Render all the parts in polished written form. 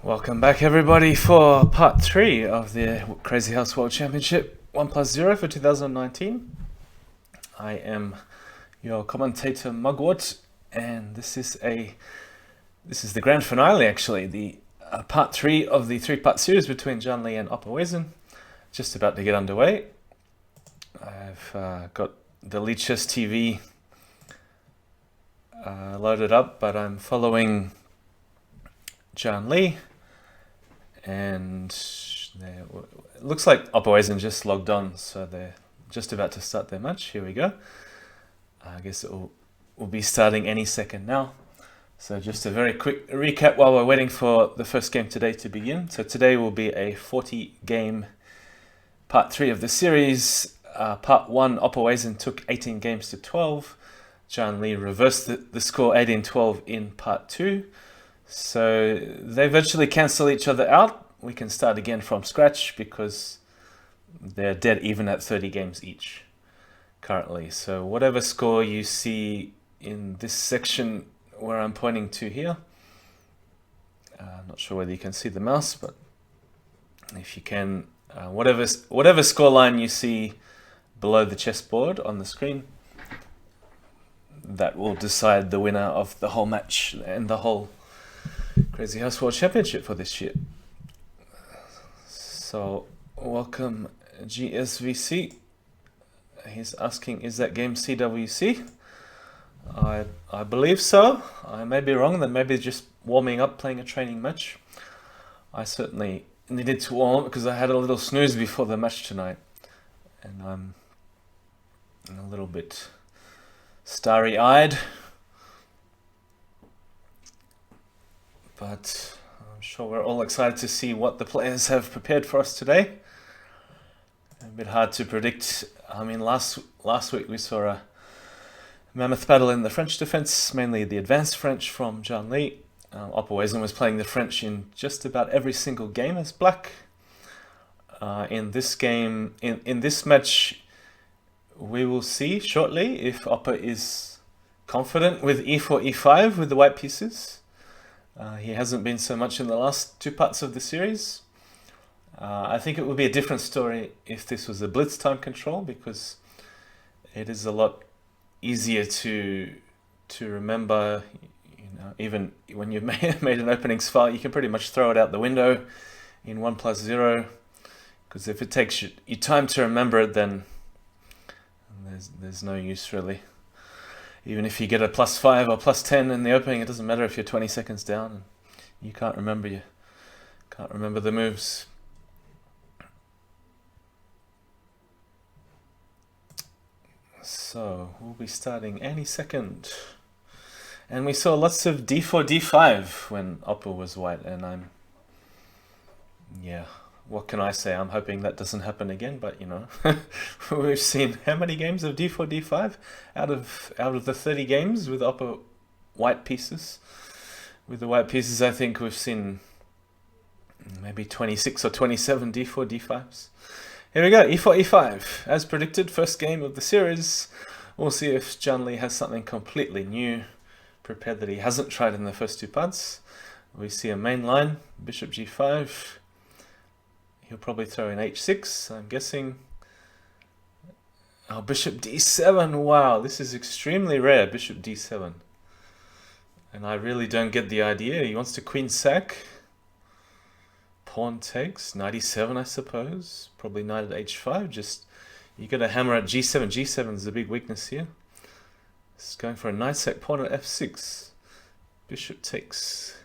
Welcome back everybody for part 3 of the Crazyhouse World Championship 1+0 for 2019. I am your commentator Mugwort, and this is the grand finale, actually, the part 3 of the 3-part series between JannLee and opperwezen. Just about to get underway. I've got the lichess TV loaded up, but I'm following JannLee, and it looks like opperwezen just logged on, so they're just about to start their match. Here we go. I guess it will be starting any second now. So just a very quick recap while we're waiting for the first game today to begin. So today will be a 40-game part 3 of the series. Part 1, opperwezen took 18 games to 12. JannLee reversed the score 18-12 in part 2. So they virtually cancel each other out. We can start again from scratch because they're dead even at 30 games each currently. So whatever score you see in this section where I'm pointing to here, I'm not sure whether you can see the mouse, but if you can, whatever score line you see below the chessboard on the screen, that will decide the winner of the whole match and the whole Crazyhouse World Championship for this year. So, welcome GSVC. He's asking, is that game CWC? I believe so. I may be wrong. They may be just warming up, playing a training match. I certainly needed to warm up because I had a little snooze before the match tonight, and I'm a little bit starry-eyed. But I'm sure we're all excited to see what the players have prepared for us today. A bit hard to predict. I mean, last week we saw a mammoth battle in the French defense, mainly the advanced French from JannLee. Opperwezen was playing the French in just about every single game as black. In this game, in this match, we will see shortly if Opper is confident with e4, e5 with the white pieces. He hasn't been so much in the last 2 parts of the series. I think it would be a different story if this was a blitz time control, because it is a lot easier to remember. You know, even when you've made an openings file, you can pretty much throw it out the window in 1+0, because if it takes you time to remember it, then there's no use really. Even if you get a +5 or +10 in the opening, it doesn't matter if you're 20 seconds down and you can't remember the moves. So we'll be starting any second. And we saw lots of d4, d5 when Opper was white, and what can I say? I'm hoping that doesn't happen again, but you know, we've seen how many games of d4, d5 out of the 30 games with Opper white pieces. With the white pieces, I think we've seen maybe 26 or 27 d4, d5s. Here we go, e4, e5. As predicted, first game of the series. We'll see if JannLee has something completely new prepared that he hasn't tried in the first 2 parts. We see a main line, bishop g5. He'll probably throw in h6, I'm guessing. Oh, bishop d7. Wow, this is extremely rare, bishop d7. And I really don't get the idea. He wants to queen sack. Pawn takes, knight e7, I suppose. Probably knight at h5. Just, you got to hammer at g7. g7 is a big weakness here. It's going for a knight sack, pawn at f6. Bishop takes.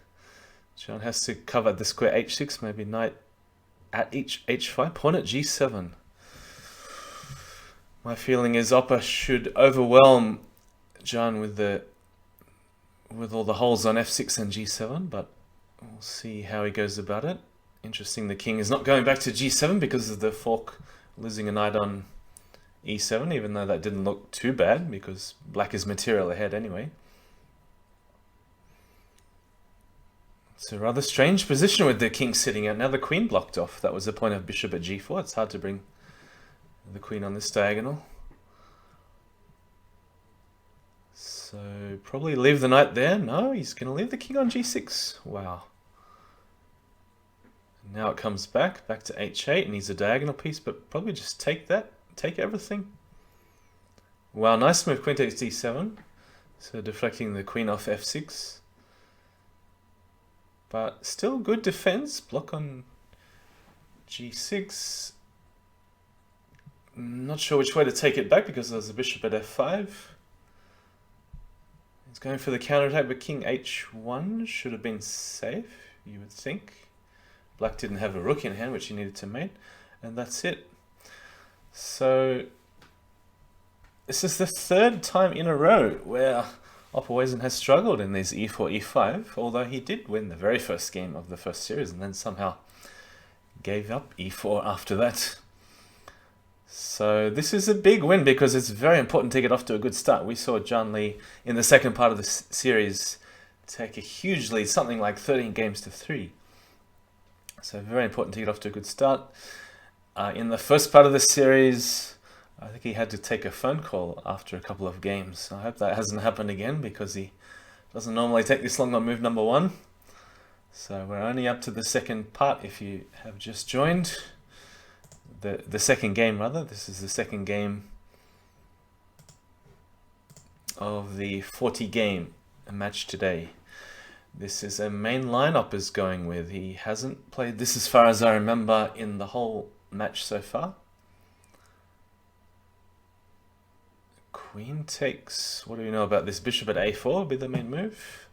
John has to cover the square h6, maybe knight at h5, pawn at g7. My feeling is Opper should overwhelm John with all the holes on f6 and g7, but we'll see how he goes about it. Interesting, the king is not going back to g7 because of the fork losing a knight on e7, even though that didn't look too bad because black is material ahead anyway. It's a rather strange position with the king sitting out. Now the queen blocked off. That was the point of bishop at g4. It's hard to bring the queen on this diagonal. So probably leave the knight there. No, he's going to leave the king on g6. Wow. Now it comes back to h8, and needs a diagonal piece, but probably just take that, take everything. Wow, nice move, queen takes d7. So deflecting the queen off f6. But still good defense, block on g6. Not sure which way to take it back because there's a bishop at f5. He's going for the counterattack, but king h1 should have been safe, you would think. Black didn't have a rook in hand, which he needed to mate, and that's it. So this is the third time in a row where opperwezen has struggled in these e4, e5, although he did win the very first game of the first series and then somehow gave up e4 after that. So this is a big win because it's very important to get off to a good start. We saw JannLee in the second part of the series take a huge lead, something like 13 games to 3. So very important to get off to a good start. In the first part of the series, I think he had to take a phone call after a couple of games. I hope that hasn't happened again because he doesn't normally take this long on move number 1. So we're only up to the second part if you have just joined. The second game rather. This is the second game of the 40 game match today. This is a main lineup is going with. He hasn't played this as far as I remember in the whole match so far. Queen takes, what do we know about this? Bishop at a4 will be the main move.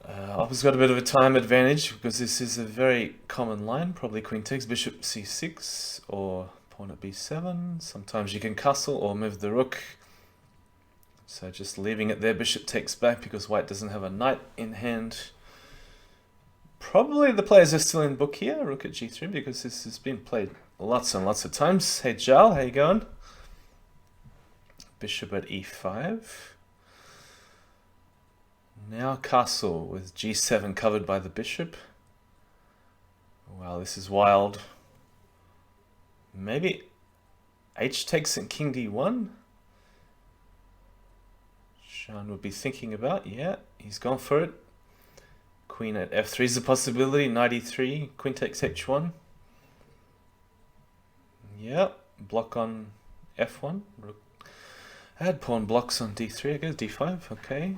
Opper's got a bit of a time advantage because this is a very common line. Probably queen takes, bishop c6 or pawn at b7. Sometimes you can castle or move the rook. So just leaving it there, bishop takes back because white doesn't have a knight in hand. Probably the players are still in book here, rook at g3, because this has been played lots and lots of times. Hey Jal, how you going? Bishop at e5. Now castle with g7 covered by the bishop. Wow, this is wild. Maybe h takes and king d1. Sean would be thinking about, yeah, he's gone for it. Queen at f3 is a possibility, knight e3, queen takes h1. Yeah, block on f1. Add pawn blocks on d3, I guess, d5, okay.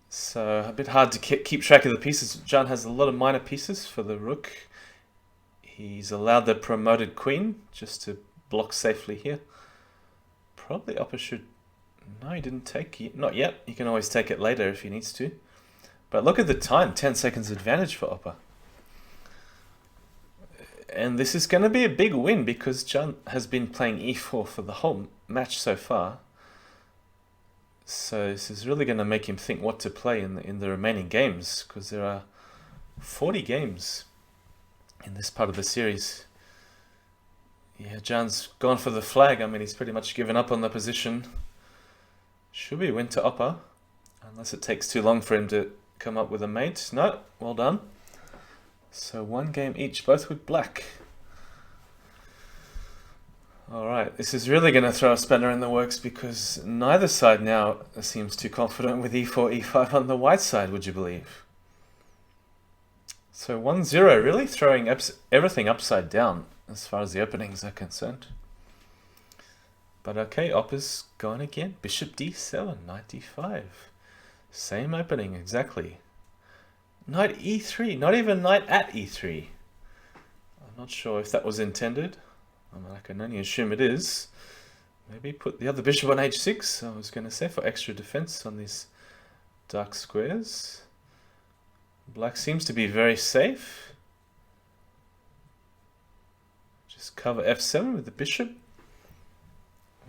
So a bit hard to keep track of the pieces. Jan has a lot of minor pieces for the rook. He's allowed the promoted queen just to block safely here. Probably Opper should... No, he didn't take it. Not yet. He can always take it later if he needs to. But look at the time. 10 seconds advantage for Opper. And this is going to be a big win because Jan has been playing e4 for the whole match so far. So this is really going to make him think what to play in the remaining games, because there are 40 games in this part of the series. Yeah, Jan's gone for the flag. I mean, he's pretty much given up on the position. Should we win to Opper? Unless it takes too long for him to come up with a mate. No, well done. So one game each, both with black. Alright, this is really going to throw a spanner in the works because neither side now seems too confident with e4, e5 on the white side, would you believe? So 1-0, really throwing everything upside down as far as the openings are concerned. But okay, Opper's gone again. Bishop d7, knight d5. Same opening, exactly. Knight e3, not even knight at e3. I'm not sure if that was intended. I mean, I can only assume it is. Maybe put the other bishop on h6, I was going to say, for extra defense on these dark squares. Black seems to be very safe. Just cover f7 with the bishop.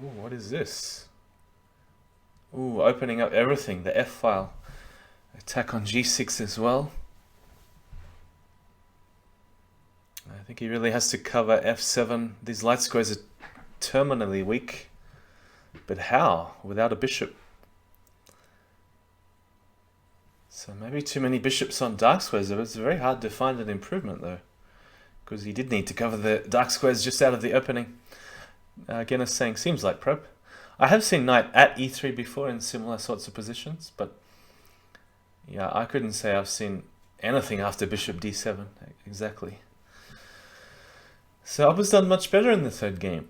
Ooh, what is this? Ooh, opening up everything, the f file. Attack on g6 as well. I think he really has to cover f7. These light squares are terminally weak. But how? Without a bishop. So maybe too many bishops on dark squares. It's very hard to find an improvement though, because he did need to cover the dark squares just out of the opening. Again, as saying, seems like prep. I have seen knight at e3 before in similar sorts of positions, but yeah, I couldn't say I've seen anything after bishop d7, exactly. So Opper's done much better in the third game.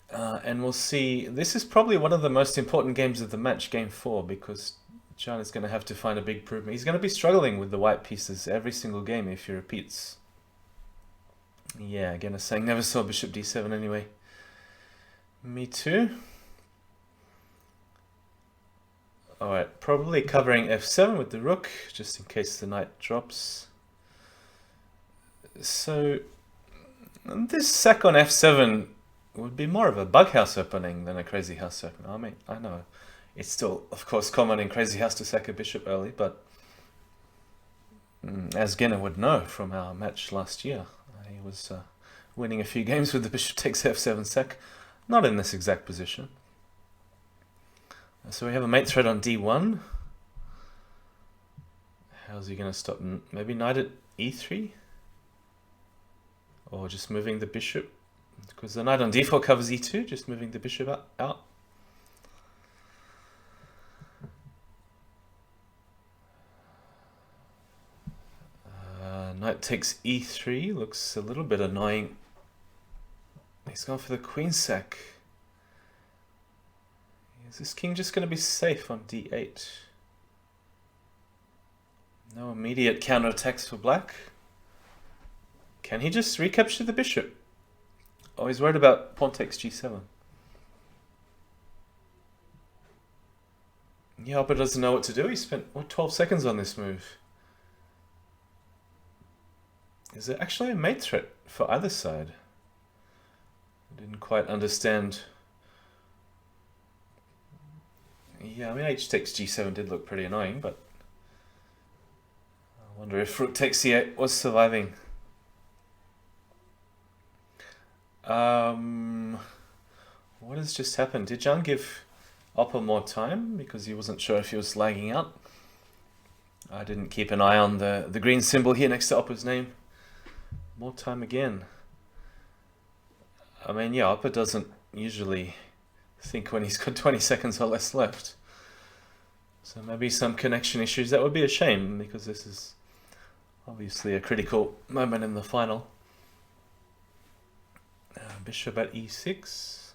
And we'll see, this is probably one of the most important games of the match, game 4, because Jan is going to have to find a big improvement. He's going to be struggling with the white pieces every single game if he repeats. Yeah, again, I'm saying never saw bishop d7 anyway. Me too. Alright, probably covering f7 with the rook, just in case the knight drops. So, this sack on f7 would be more of a bug house opening than a crazy house opening. I mean, I know it's still, of course, common in crazy house to sack a bishop early, but as Genner would know from our match last year, he was winning a few games with the bishop takes f7 sack, not in this exact position. So we have a mate threat on d1. How's he going to stop? Maybe knight at e3? Or just moving the bishop? Because the knight on d4 covers e2, just moving the bishop out. Knight takes e3, looks a little bit annoying. He's gone for the queen sack. Is this king just going to be safe on d8? No immediate counterattacks for black. Can he just recapture the bishop? Oh, he's worried about pawn takes g7. Yeah, but doesn't know what to do. He spent, what, 12 seconds on this move. Is it actually a mate threat for either side? I didn't quite understand. Yeah, I mean, h takes g7 did look pretty annoying, but I wonder if rook takes c8 was surviving. What has just happened? Did Jan give Opper more time because he wasn't sure if he was lagging out? I didn't keep an eye on the green symbol here next to Opper's name. More time again. I mean, yeah, Opper doesn't usually think when he's got 20 seconds or less left. So maybe some connection issues. That would be a shame because this is obviously a critical moment in the final. Bishop at e6.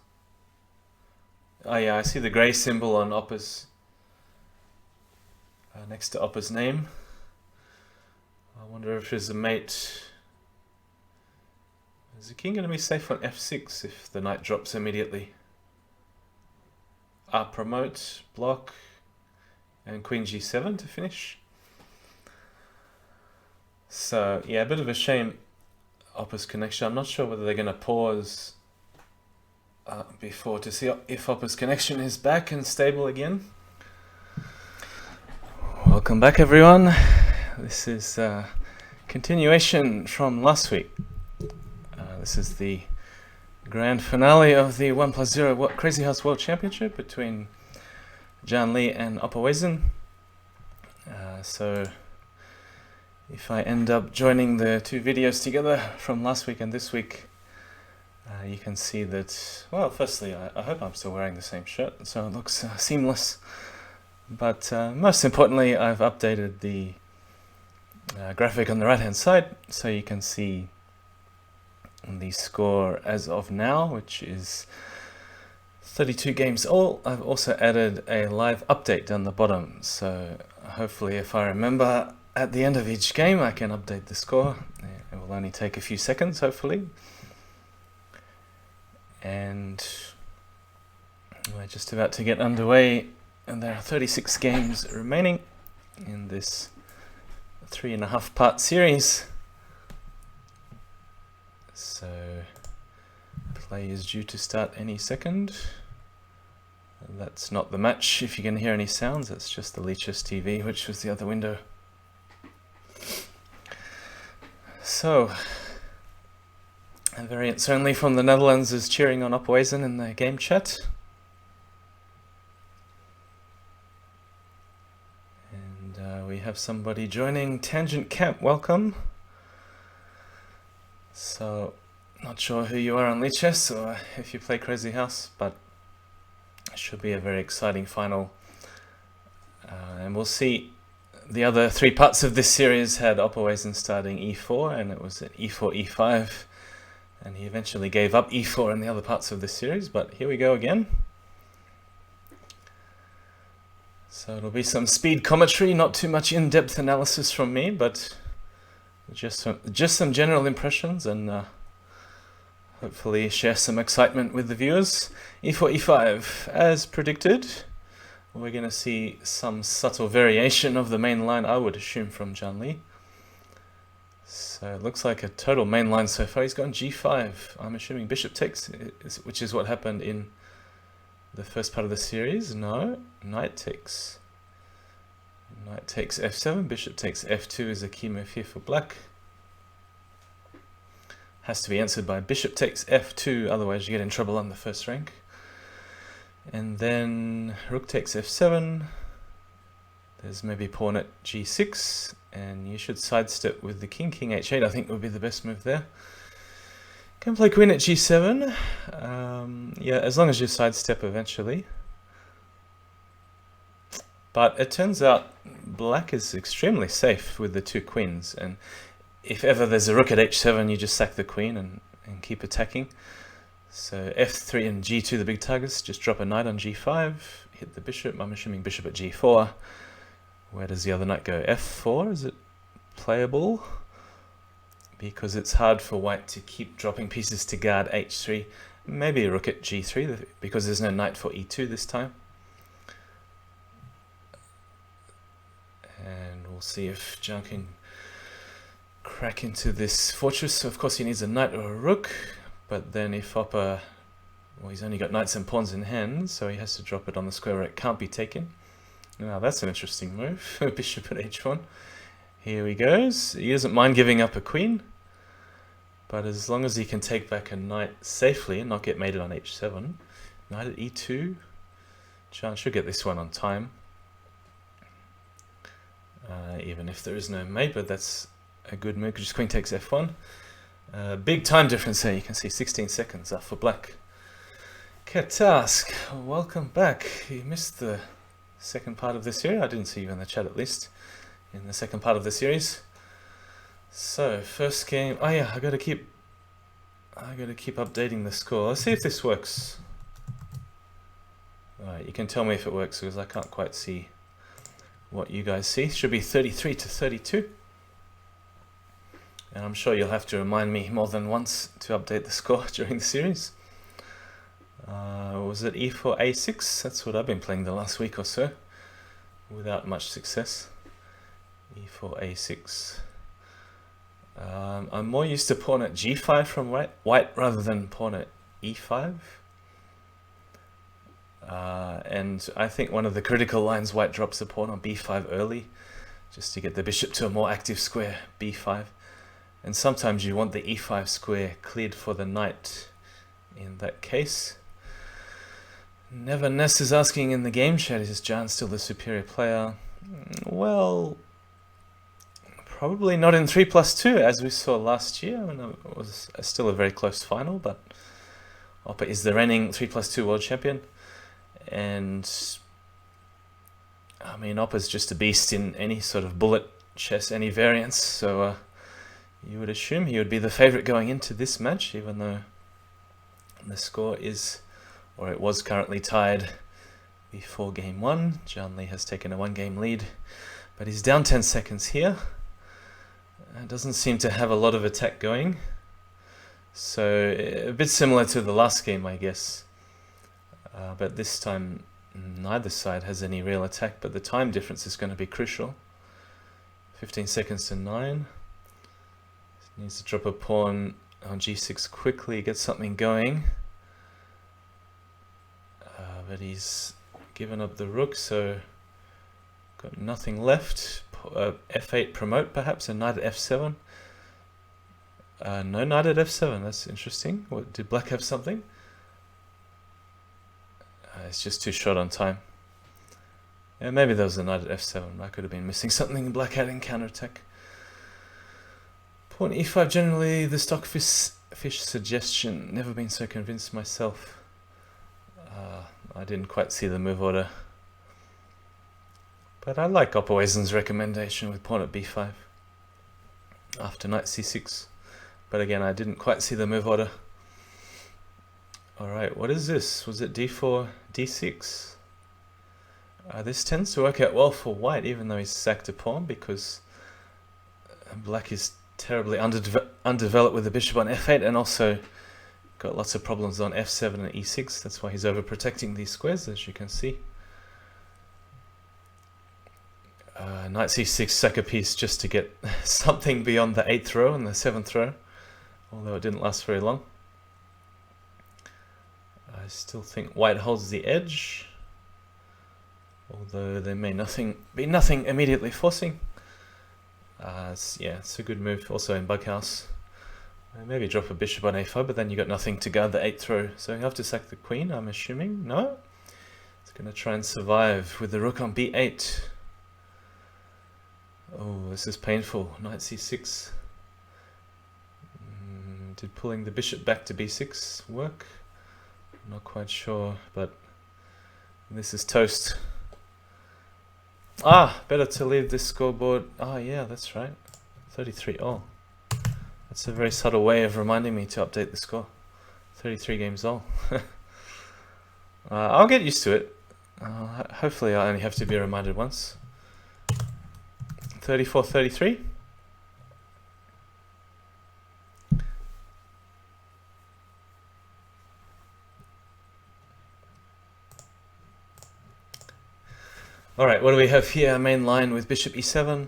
Oh yeah, I see the grey symbol on Opper's next to Opper's name. I wonder if there's a mate. Is the king going to be safe on f6 if the knight drops immediately? Promote, block, and queen g7 to finish. So yeah, a bit of a shame. Opper's connection. I'm not sure whether they're going to pause before to see if Opper's connection is back and stable again. Welcome back, everyone. This is continuation from last week. This is the grand finale of the 1+0 Crazyhouse World Championship between JannLee and opperwezen. So if I end up joining the two videos together from last week and this week, you can see that, well, firstly, I hope I'm still wearing the same shirt, so it looks seamless. But most importantly, I've updated the graphic on the right-hand side, so you can see the score as of now, which is 32 games all. I've also added a live update down the bottom, so hopefully if I remember at the end of each game I can update the score. It will only take a few seconds, hopefully. And we're just about to get underway, and there are 36 games remaining in this 3.5 part series. So play is due to start any second. That's not the match. If you can hear any sounds, that's just the lichess TV, which was the other window. So, a variant only from the Netherlands is cheering on opperwezen in the game chat. And we have somebody joining. Tangent Camp, welcome. So, not sure who you are on lichess or if you play Crazyhouse, but it should be a very exciting final. And we'll see the other three parts of this series had opperwezen starting e4, and it was an e4, e5, and he eventually gave up e4 in the other parts of this series, but here we go again. So it'll be some speed commentary, not too much in-depth analysis from me, but just some general impressions, and hopefully share some excitement with the viewers. e4, e5, as predicted. We're going to see some subtle variation of the main line, I would assume, from JannLee. So it looks like a total main line so far. He's gone g5. I'm assuming bishop takes, which is what happened in the first part of the series. No, knight takes. Knight takes f7, bishop takes f2 is a key move here for black. Has to be answered by bishop takes f2, otherwise you get in trouble on the first rank. And then rook takes f7. There's maybe pawn at g6, and you should sidestep with the king. King h8 I think would be the best move there. Can play queen at g7. Yeah, as long as you sidestep eventually. But it turns out black is extremely safe with the two queens, and if ever there's a rook at h7, you just sack the queen and keep attacking. So f3 and g2, the big targets, just drop a knight on g5, hit the bishop. I'm assuming bishop at g4. Where does the other knight go? f4, is it playable? Because it's hard for white to keep dropping pieces to guard h3. Maybe a rook at g3, because there's no knight for e2 this time. And we'll see if Jan can crack into this fortress. So of course he needs a knight or a rook, but then if Opper, well, he's only got knights and pawns in hand, so he has to drop it on the square where it can't be taken. Now that's an interesting move. Bishop at h1. Here he goes. He doesn't mind giving up a queen, but as long as he can take back a knight safely and not get mated on h7. Knight at e2. Jan should get this one on time. Even if there is no mate, but that's a good move. Just queen takes f1. Big time difference there. You can see 16 seconds up for black. Katask, welcome back. You missed the second part of the series. I didn't see you in the chat, at least, in the second part of the series. So first game. Oh yeah, I gotta keep updating the score. Let's see if this works. Alright, you can tell me if it works, because I can't quite see what you guys see. Should be 33 to 32. And I'm sure you'll have to remind me more than once to update the score during the series. Was it e4, a6? That's what I've been playing the last week or so, without much success. e4, a6. I'm more used to pawn at g5 from white rather than pawn at e5. And I think one of the critical lines, white drops a pawn on b5 early, just to get the bishop to a more active square, b5. And sometimes you want the e5 square cleared for the knight in that case. Never Ness is asking in the game chat, is Jan still the superior player? Well, probably not in 3+2 as we saw last year. I mean, it was still a very close final, but Opper is the reigning 3+2 world champion. And I mean, Opper's just a beast in any sort of bullet chess, any variance, so you would assume he would be the favorite going into this match, even though the score is, or it was currently tied before game 1. JannLee has taken a 1-game lead, but he's down 10 seconds here. Doesn't seem to have a lot of attack going, so a bit similar to the last game, I guess. But this time neither side has any real attack, but the time difference is going to be crucial. 15 seconds to 9. Needs to drop a pawn on g6 quickly, get something going. But he's given up the rook, so got nothing left. f8 promote perhaps, and knight at f7. No knight at f7, that's interesting. What, did black have something? It's just too short on time. Yeah, maybe there was a knight at f7. I could have been missing something. Black had in counterattack. Pawn e5, generally the stock fish suggestion. Never been so convinced myself. I didn't quite see the move order. But I like opperwezen's recommendation with pawn at b5 after knight c6. But again, I didn't quite see the move order. Alright, what is this? Was it d4, d6? This tends to work out well for white, even though he's sacked a pawn, because black is terribly undeveloped with the bishop on f8, and also got lots of problems on f7 and e6. That's why he's overprotecting these squares, as you can see. Knight c6, sack a piece just to get something beyond the 8th row and the 7th row, although it didn't last very long. I still think white holds the edge, although there may be nothing immediately forcing. Yeah, it's a good move also in Bughouse. Maybe drop a bishop on a5, but then you got nothing to guard the 8th row, so you have to sack the queen, I'm assuming. No? It's going to try and survive with the rook on b8. Oh, this is painful. Knight c6. Did pulling the bishop back to b6 work? I'm not quite sure, but this is toast. Better to leave this scoreboard. Yeah, that's right. 33 all. That's a very subtle way of reminding me to update the score. 33 games all. I'll get used to it. Hopefully I only have to be reminded once. 34-33. Alright, what do we have here? Main line with bishop e7.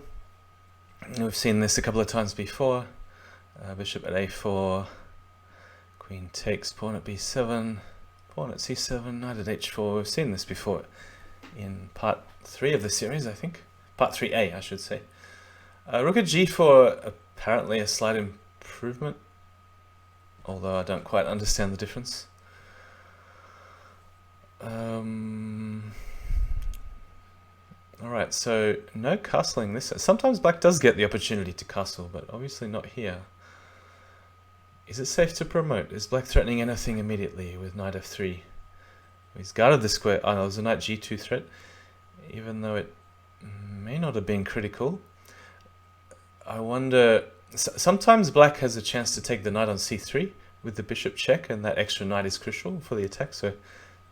We've seen this a couple of times before. Bishop at a4, queen takes, pawn at b7, pawn at c7, knight at h4. We've seen this before in part 3 of the series, I think. Part 3a, I should say. Rook at g4, apparently a slight improvement, although I don't quite understand the difference. Alright, so no castling this. Sometimes black does get the opportunity to castle, but obviously not here. Is it safe to promote? Is black threatening anything immediately with knight f3? He's guarded the square. Oh, no, there's a knight g2 threat, even though it may not have been critical. I wonder, sometimes black has a chance to take the knight on c3 with the bishop check, and that extra knight is crucial for the attack. So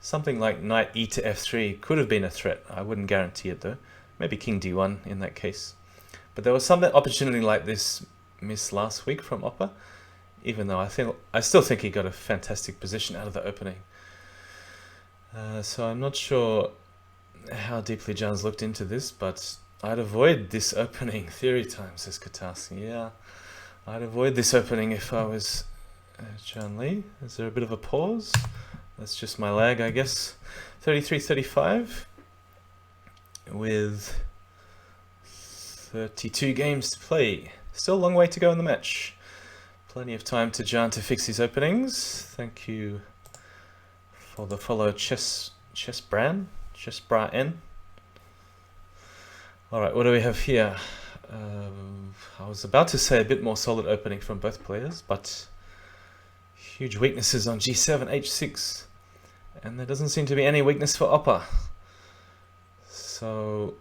something like knight e to f3 could have been a threat. I wouldn't guarantee it though. Maybe king d1 in that case. But there was some opportunity like this missed last week from Opper, even though I still think he got a fantastic position out of the opening. So I'm not sure how deeply Jan's looked into this, but I'd avoid this opening. Theory time, says Katarski. Yeah, I'd avoid this opening if I was JannLee. Is there a bit of a pause? That's just my lag, I guess. 33-35 with 32 games to play. Still a long way to go in the match. Plenty of time to Jan to fix his openings. Thank you for the follow, Chessbran N. Alright, what do we have here? I was about to say a bit more solid opening from both players, but huge weaknesses on g7, h6, and there doesn't seem to be any weakness for Opper. So,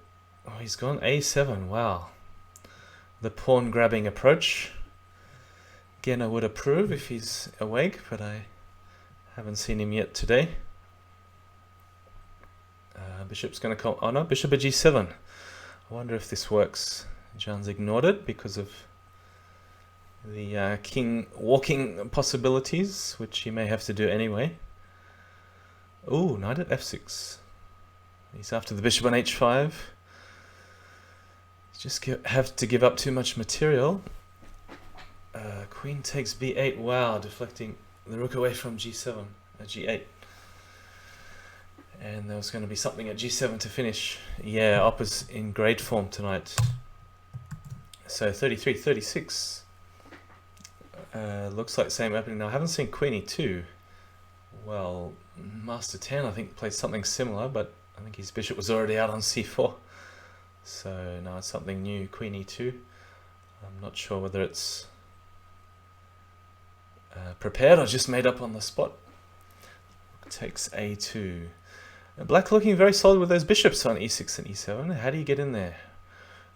he's gone a7, wow. The pawn grabbing approach. Again, I would approve if he's awake, but I haven't seen him yet today. Bishop's going to come. Oh no, bishop at g7. I wonder if this works. Jan's ignored it because of the king walking possibilities, which he may have to do anyway. Ooh, knight at f6. He's after the bishop on h5. Just have to give up too much material. Queen takes b8. Wow, deflecting the rook away from g7, g8. And there was going to be something at g7 to finish. Yeah, Opper's in great form tonight. So 33-36. Looks like same opening. Now I haven't seen queen e2. Well, Master 10 I think played something similar, but I think his bishop was already out on c4. So now it's something new, queen e2. I'm not sure whether it's prepared or just made up on the spot. Takes a2. Black looking very solid with those bishops on e6 and e7. How do you get in there?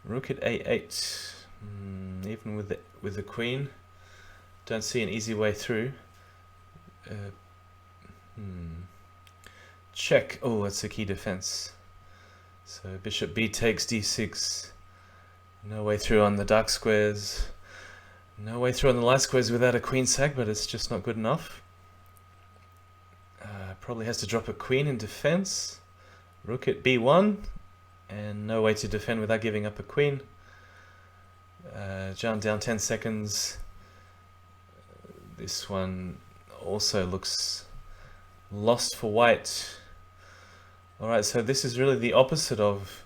Rook at a8. Even with the queen, don't see an easy way through. Check. Oh, that's a key defense. So bishop b takes d6. No way through on the dark squares. No way through on the light squares without a queen sack, but it's just not good enough. Probably has to drop a queen in defense. Rook at b1, and no way to defend without giving up a queen. Jan down 10 seconds. This one also looks lost for white. Alright, so this is really the opposite of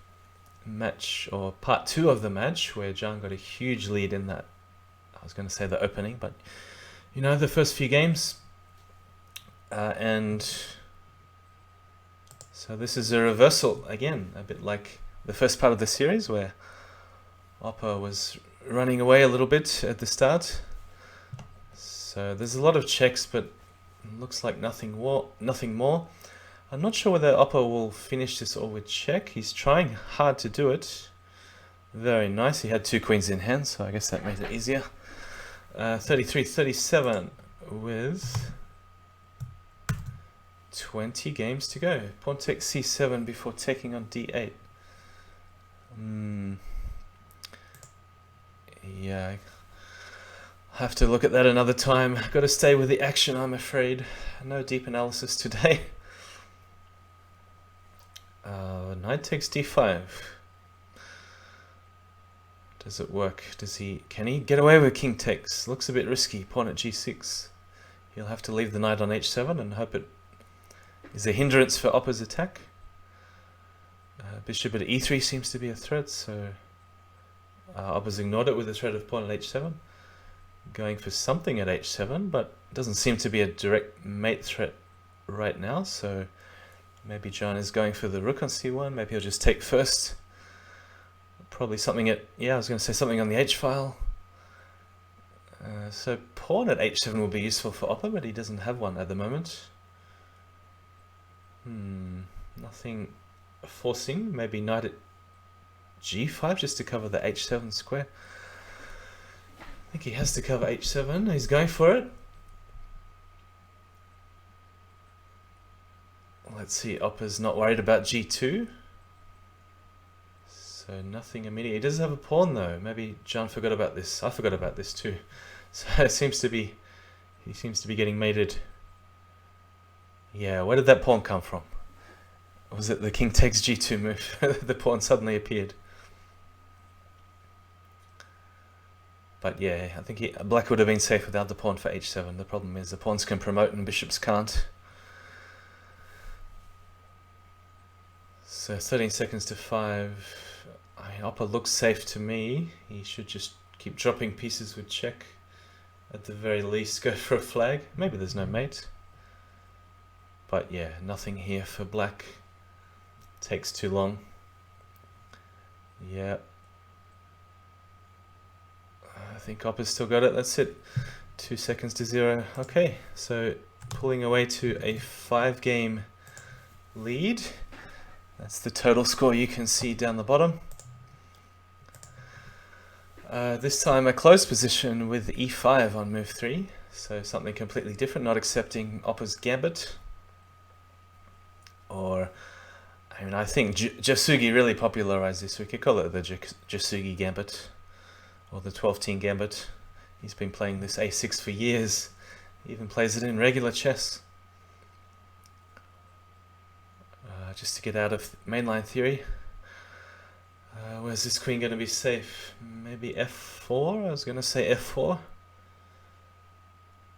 match, or part 2 of the match, where Jan got a huge lead in that. I was going to say the opening, but you know, the first few games. And so this is a reversal again, a bit like the first part of the series where Opper was running away a little bit at the start. So there's a lot of checks, but it looks like nothing more. I'm not sure whether Opper will finish this all with check. He's trying hard to do it. Very nice. He had 2 queens in hand, so I guess that made it easier. 33-37 with 20 games to go. Pawn takes c7 before taking on d8. Yeah, I have to look at that another time. Got to stay with the action, I'm afraid. No deep analysis today. Knight takes d5. Does it work? Can he get away with king takes? Looks a bit risky. Pawn at g6. He'll have to leave the knight on h7 and hope it is a hindrance for Opper's attack. Bishop at e3 seems to be a threat, so Opper's ignored it with the threat of pawn at h7. Going for something at h7, but it doesn't seem to be a direct mate threat right now, so maybe Jan is going for the rook on c1. Maybe he'll just take first. Probably something at, I was going to say something on the h-file. So pawn at h7 will be useful for Opper, but he doesn't have one at the moment. Nothing forcing. Maybe knight at g5 just to cover the h7 square. I think he has to cover h7. He's going for it. Let's see, Opper's not worried about g2. So nothing immediate. He does have a pawn though. Maybe Jan forgot about this. I forgot about this too. So it seems to be, he seems to be getting mated. Yeah, where did that pawn come from? Was it the king takes g2 move? The pawn suddenly appeared. But yeah, I think black would have been safe without the pawn for h7. The problem is the pawns can promote and bishops can't. So 13 seconds to 5. Opper looks safe to me. He should just keep dropping pieces with check. At the very least, go for a flag. Maybe there's no mate. But yeah, nothing here for black. Takes too long. Yeah. I think Opper's still got it. That's it. 2 seconds to 0. Okay, so pulling away to a 5-game lead. That's the total score you can see down the bottom. This time a close position with e5 on move 3. So something completely different, not accepting Opper's gambit. Or, I mean, I think Jasugi really popularized this. We could call it the Jasugi gambit. Or the 12-team gambit. He's been playing this a6 for years. He even plays it in regular chess. Just to get out of mainline theory. Where's this queen going to be safe? Maybe f4? I was going to say f4.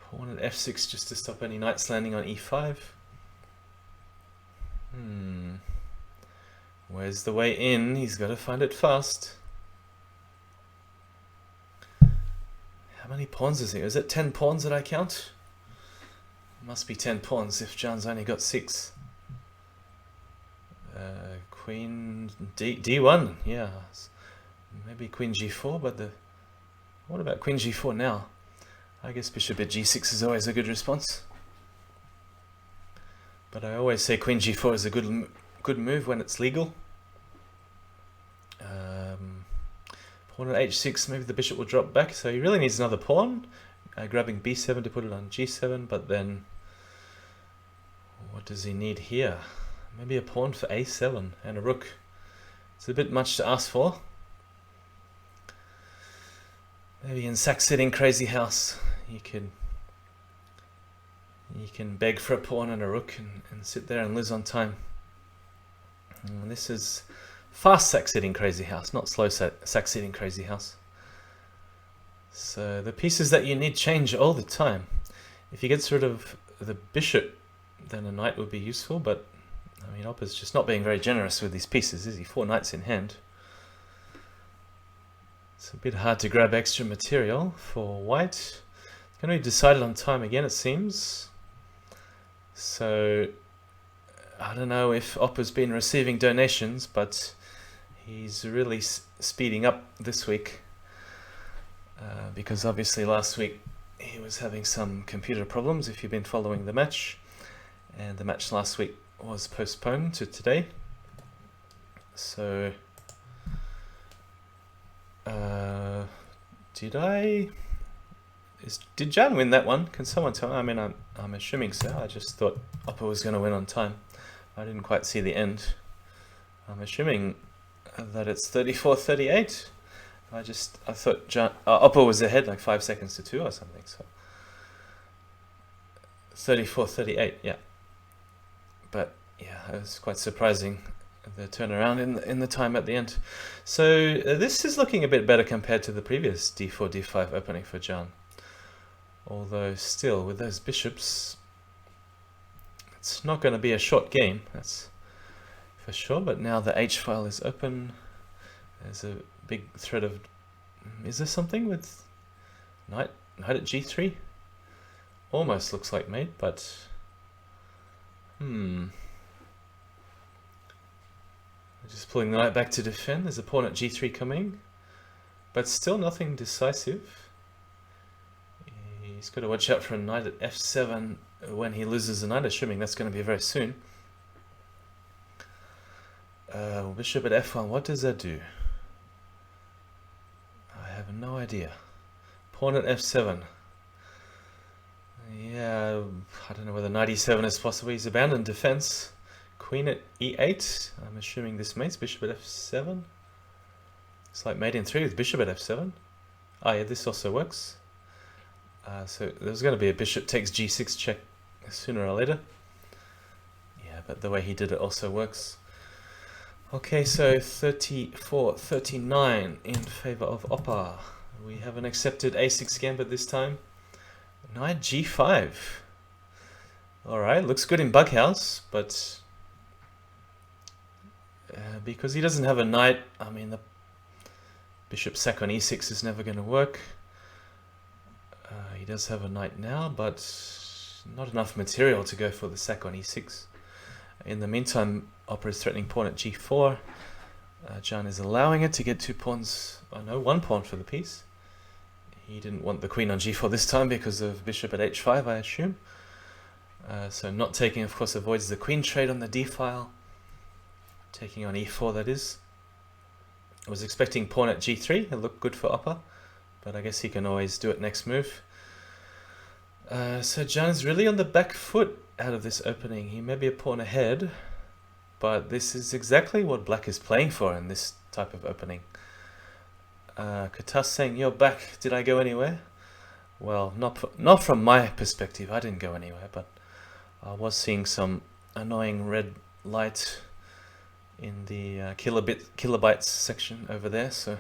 Pawn at f6 just to stop any knights landing on e5. Where's the way in? He's got to find it fast. How many pawns is he? Is it 10 pawns that I count? Must be 10 pawns if Jan's only got 6. Queen d1, yeah. Maybe queen g4, but what about queen g4 now? I guess bishop at g6 is always a good response. But I always say queen g4 is a good move when it's legal. Pawn at h6, maybe the bishop will drop back, so he really needs another pawn. Grabbing b7 to put it on g7, but then what does he need here? Maybe a pawn for a7 and a rook. It's a bit much to ask for. Maybe in sack-sitting Crazyhouse you can beg for a pawn and a rook and sit there and lose on time. And this is fast sack-sitting Crazyhouse, not slow sack-sitting Crazyhouse. So the pieces that you need change all the time. If he gets rid of the bishop, then a knight would be useful, but I mean, Opper's just not being very generous with these pieces, is he? 4 knights in hand. It's a bit hard to grab extra material for white. It's going to be decided on time again, it seems. So I don't know if Opper's been receiving donations, but he's really speeding up this week. Because obviously last week he was having some computer problems, if you've been following the match. And the match last week was postponed to today. So did Jan win that one? Can someone tell me? I mean, I'm assuming so. I just thought Opper was going to win on time. I didn't quite see the end. I'm assuming that it's 34-38. I thought Opper was ahead like 5 seconds to 2 or something. So 34-38, yeah. But yeah, it was quite surprising, the turnaround in the time at the end. So this is looking a bit better compared to the previous d4, d5 opening for Jan. Although still, with those bishops, it's not going to be a short game, that's for sure. But now the H file is open. There's a big threat of... Is there something with knight at g3? Almost looks like mate, but... Just pulling the knight back to defend. There's a pawn at g3 coming, but still nothing decisive. He's got to watch out for a knight at f7 when he loses a knight, assuming that's going to be very soon. Bishop at f1, what does that do? I have no idea. Pawn at f7. Yeah, I don't know whether knight e7 is possible. He's abandoned defense. Queen at e8. I'm assuming this mates. Bishop at f7. It's like mate in 3 with bishop at f7. Ah, yeah, this also works. So there's going to be a bishop takes g6 check sooner or later. Yeah, but the way he did it also works. Okay, so 34-39 in favor of Opper. We have an accepted a6 gambit this time. Knight g5. Alright, looks good in Bughouse, but because he doesn't have a knight, I mean, the bishop sack on e6 is never going to work. He does have a knight now, but not enough material to go for the sack on e6. In the meantime, Opper is threatening pawn at g4. Jan is allowing it to get 2 pawns, oh no, 1 pawn for the piece. He didn't want the queen on g4 this time because of bishop at h5, I assume. So not taking, of course, avoids the queen trade on the d file. Taking on e4, that is. I was expecting pawn at g3. It looked good for Opper, but I guess he can always do it next move. So Jan's really on the back foot out of this opening. He may be a pawn ahead, but this is exactly what black is playing for in this type of opening. Katas saying, "You're back. Did I go anywhere?" Well, not from my perspective. I didn't go anywhere, but I was seeing some annoying red light in the kilobytes section over there, so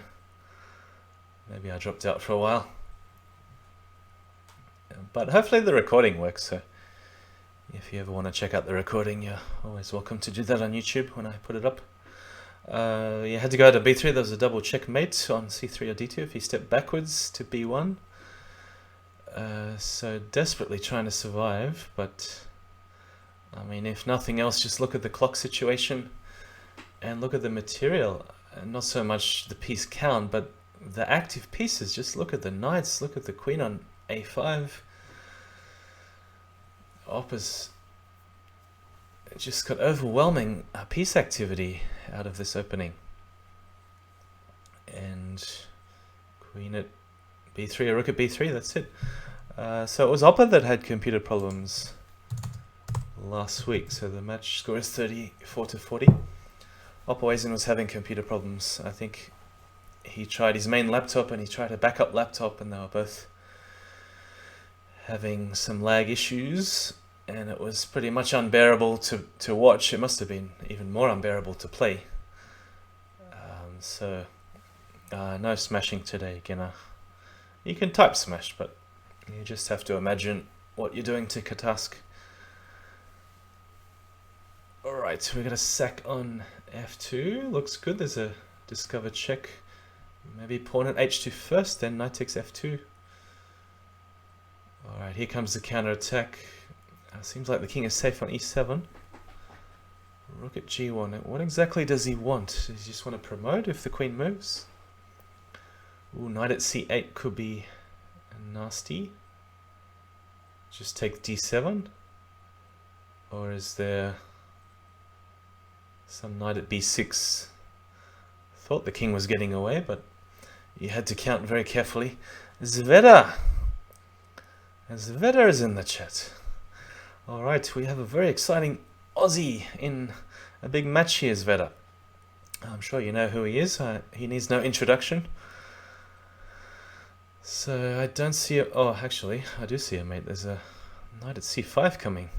maybe I dropped out for a while. But hopefully the recording works, so if you ever want to check out the recording, you're always welcome to do that on YouTube when I put it up. You had to go to b3. There was a double checkmate on c3 or d2 if he stepped backwards to b1. So desperately trying to survive, but I mean, if nothing else, just look at the clock situation and look at the material, and not so much the piece count, but the active pieces. Just look at the knights, look at the queen on a5. Opper's just got overwhelming piece activity out of this opening. And queen at b3 or rook at b3, that's it. So it was Opper that had computer problems last week, so the match score is 34-40. Opperwezen was having computer problems. I think he tried his main laptop and he tried a backup laptop, and they were both having some lag issues, and it was pretty much unbearable to watch. It must have been even more unbearable to play. No smashing today, Ginner. You can type smash, but you just have to imagine what you're doing to Katask. Alright, we're going to sack on f2. Looks good. There's a discovered check. Maybe pawn at h2 first, then knight takes f2. Alright, here comes the counter attack. Seems like the king is safe on e7. Rook at g1. What exactly does he want? Does he just want to promote if the queen moves? Ooh, knight at c8 could be nasty. Just take d7. Or is there some knight at b6? Thought the king was getting away, but you had to count very carefully. Zveta! Zveta is in the chat. Alright, we have a very exciting Aussie in a big match here, Zveta. I'm sure you know who he is. He needs no introduction. So I don't see a... Oh, actually, I do see a mate. There's a knight at c5 coming.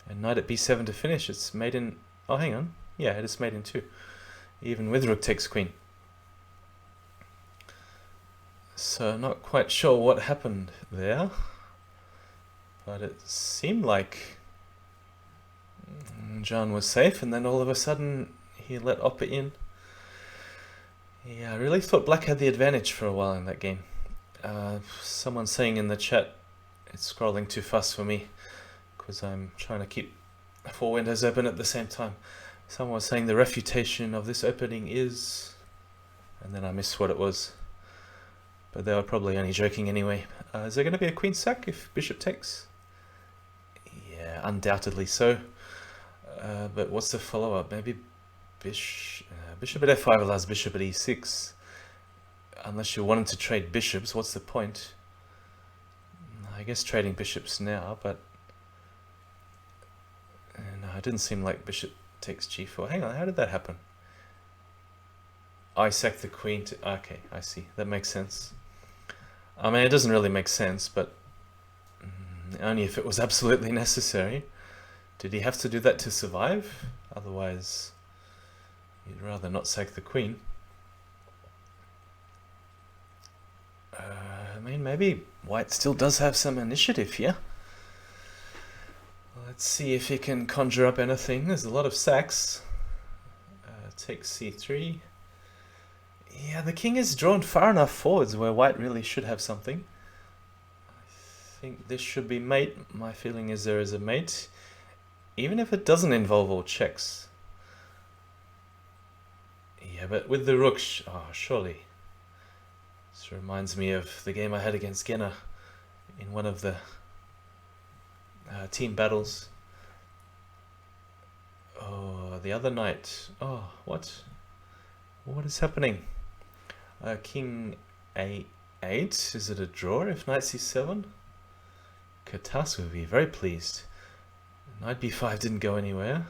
And knight at b7 to finish. It's made in... Oh, hang on. Yeah, it is made in 2. Even with rook takes queen. So not quite sure what happened there. But it seemed like Jan was safe, and then all of a sudden he let Opper in. Yeah, I really thought black had the advantage for a while in that game. Someone saying in the chat it's scrolling too fast for me because I'm trying to keep 4 windows open at the same time. Someone was saying the refutation of this opening is... and then I missed what it was. But they were probably only joking anyway. Is there going to be a queen sack if bishop takes? Yeah, undoubtedly so. But what's the follow-up? Maybe bishop at f5 allows bishop at e6. Unless you wanted to trade bishops, what's the point? I guess trading bishops now, but... no, it didn't seem like bishop takes g4. Hang on, how did that happen? I sacked the queen to... Okay, I see. That makes sense. I mean, it doesn't really make sense, but... only if it was absolutely necessary. Did he have to do that to survive? Otherwise, you'd rather not sack the queen. I mean, maybe white still does have some initiative here. Let's see if he can conjure up anything. There's a lot of sacks. Take c3. Yeah, the king is drawn far enough forwards where white really should have something. I think this should be mate. My feeling is there is a mate. Even if it doesn't involve all checks. Yeah, but with the rook... oh, surely. This reminds me of the game I had against Genna in one of the team battles. Oh, the other night. Oh, what? What is happening? King a8. Is it a draw if knight c7? Katask would be very pleased. Knight b5 didn't go anywhere.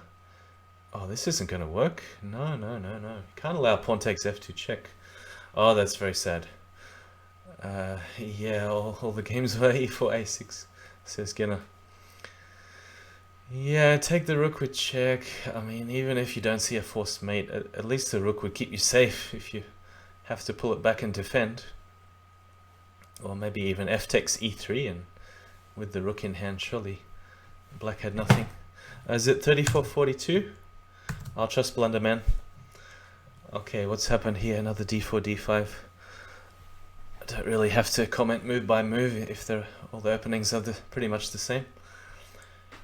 Oh, this isn't going to work. No, no, no, no. Can't allow pawn takes f2 check. Oh, that's very sad. Yeah, all the games were e4, a6, says Genna. Yeah, take the rook with check. I mean, even if you don't see a forced mate, at least the rook would keep you safe if you have to pull it back and defend. Or maybe even f takes e3, and with the rook in hand, surely black had nothing. Is it 34-42? I'll trust Blunderman. Okay, what's happened here? Another d4, d5. I don't really have to comment move by move if all the openings are pretty much the same.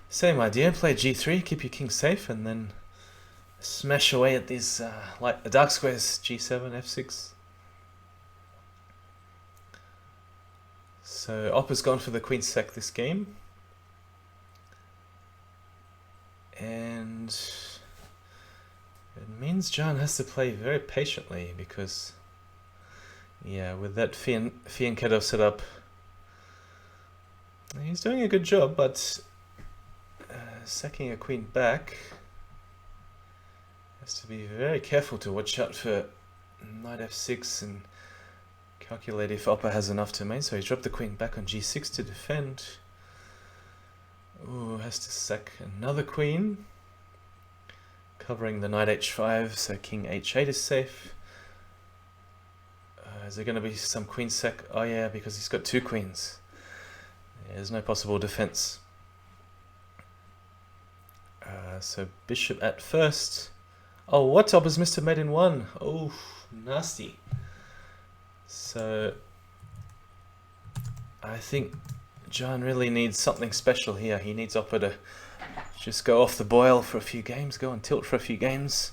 Same idea, play g3, keep your king safe, and then smash away at these dark squares, g7, f6. So Opper's gone for the queen sack this game. And it means Jan has to play very patiently because, yeah, with that fianchetto set up, he's doing a good job, but sacking a queen back, has to be very careful to watch out for knight f6 and calculate if Opper has enough to mate. So he's dropped the queen back on g6 to defend. Ooh, has to sack another queen, covering the knight h5, so king h8 is safe. Is there going to be some queen sack? Oh yeah, because he's got two queens. Yeah, there's no possible defense. So bishop at first. Oh, what? Opper's missed a mate in one. Oh, nasty. So I think Jan really needs something special here. He needs Opper to just go off the boil for a few games, go on tilt for a few games.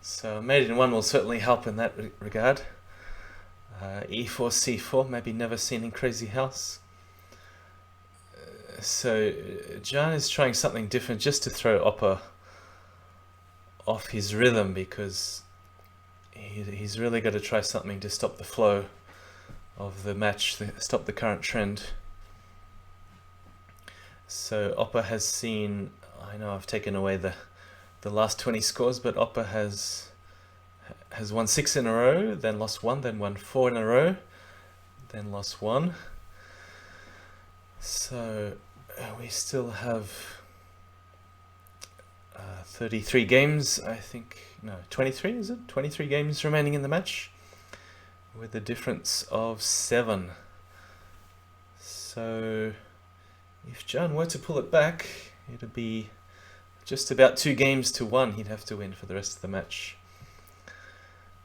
So mate in one will certainly help in that regard. E4, c4, maybe never seen in Crazyhouse. So Jan is trying something different just to throw Opper off his rhythm, because he's really got to try something to stop the flow of the match, stop the current trend. So Opper has seen, I know I've taken away the last 20 scores, but Opper has won 6 in a row, then lost 1, then won 4 in a row, then lost 1. So we still have 33 games, I think, no, 23 is it? 23 games remaining in the match, with a difference of 7. So if Jan were to pull it back, it'd be just about 2 games to 1 he'd have to win for the rest of the match.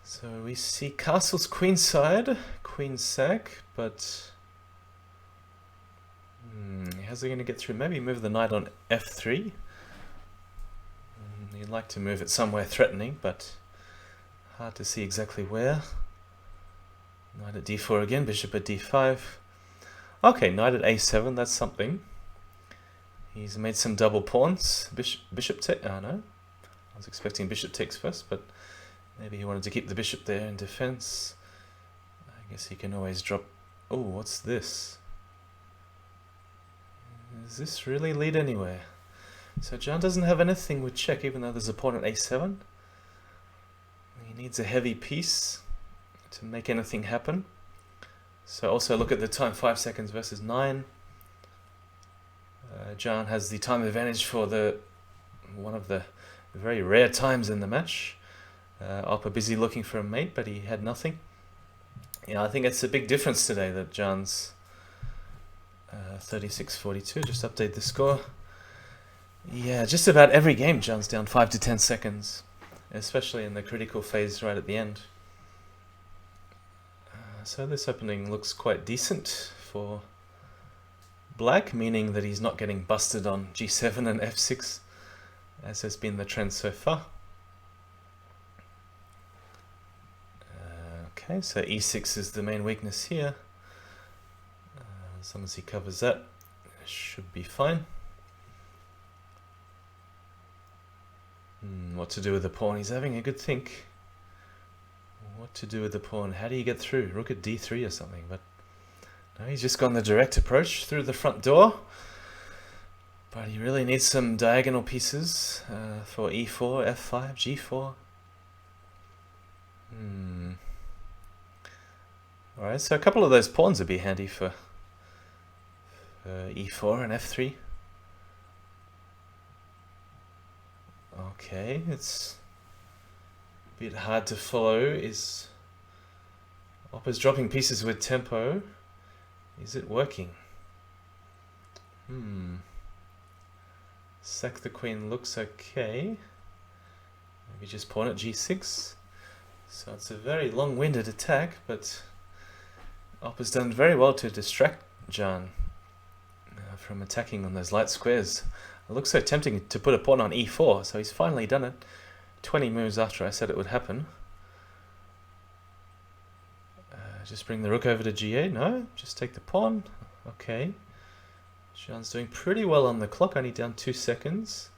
So we see castles queenside, queen sack, but how's he going to get through? Maybe move the knight on f3. You'd like to move it somewhere threatening, but hard to see exactly where. Knight at d4 again, bishop at d5. Okay, knight at a7, that's something. He's made some double pawns. Bishop take, oh no, I was expecting bishop takes first, but maybe he wanted to keep the bishop there in defense. I guess he can always drop. Oh, what's this? Does this really lead anywhere? So Jan doesn't have anything with check, even though there's a pawn at a7. He needs a heavy piece to make anything happen. So also look at the time, 5 seconds versus 9. Jan has the time advantage for one of the very rare times in the match. Opper busy looking for a mate, but he had nothing. Yeah, I think it's a big difference today that Jan's 36-42. Just update the score. Yeah, just about every game Jan's down 5 to 10 seconds, especially in the critical phase right at the end. So this opening looks quite decent for black, meaning that he's not getting busted on g7 and f6, as has been the trend so far. Okay, so e6 is the main weakness here. As long as he covers that, should be fine. What to do with the pawn? He's having a good think. What to do with the pawn? How do you get through? Rook at d3 or something, but no, he's just gone the direct approach through the front door. But he really needs some diagonal pieces for e4, f5, g4. Alright, so a couple of those pawns would be handy for e4 and f3. Okay, it's a bit hard to follow. Is Opper's dropping pieces with tempo? Is it working? Sack the queen looks okay. Maybe just pawn at g6. So it's a very long-winded attack, but Opper's done very well to distract Jan from attacking on those light squares. It looks so tempting to put a pawn on e4, so he's finally done it. 20 moves after I said it would happen. Just bring the rook over to g8. No, just take the pawn. Okay. Jan's doing pretty well on the clock, only down 2 seconds.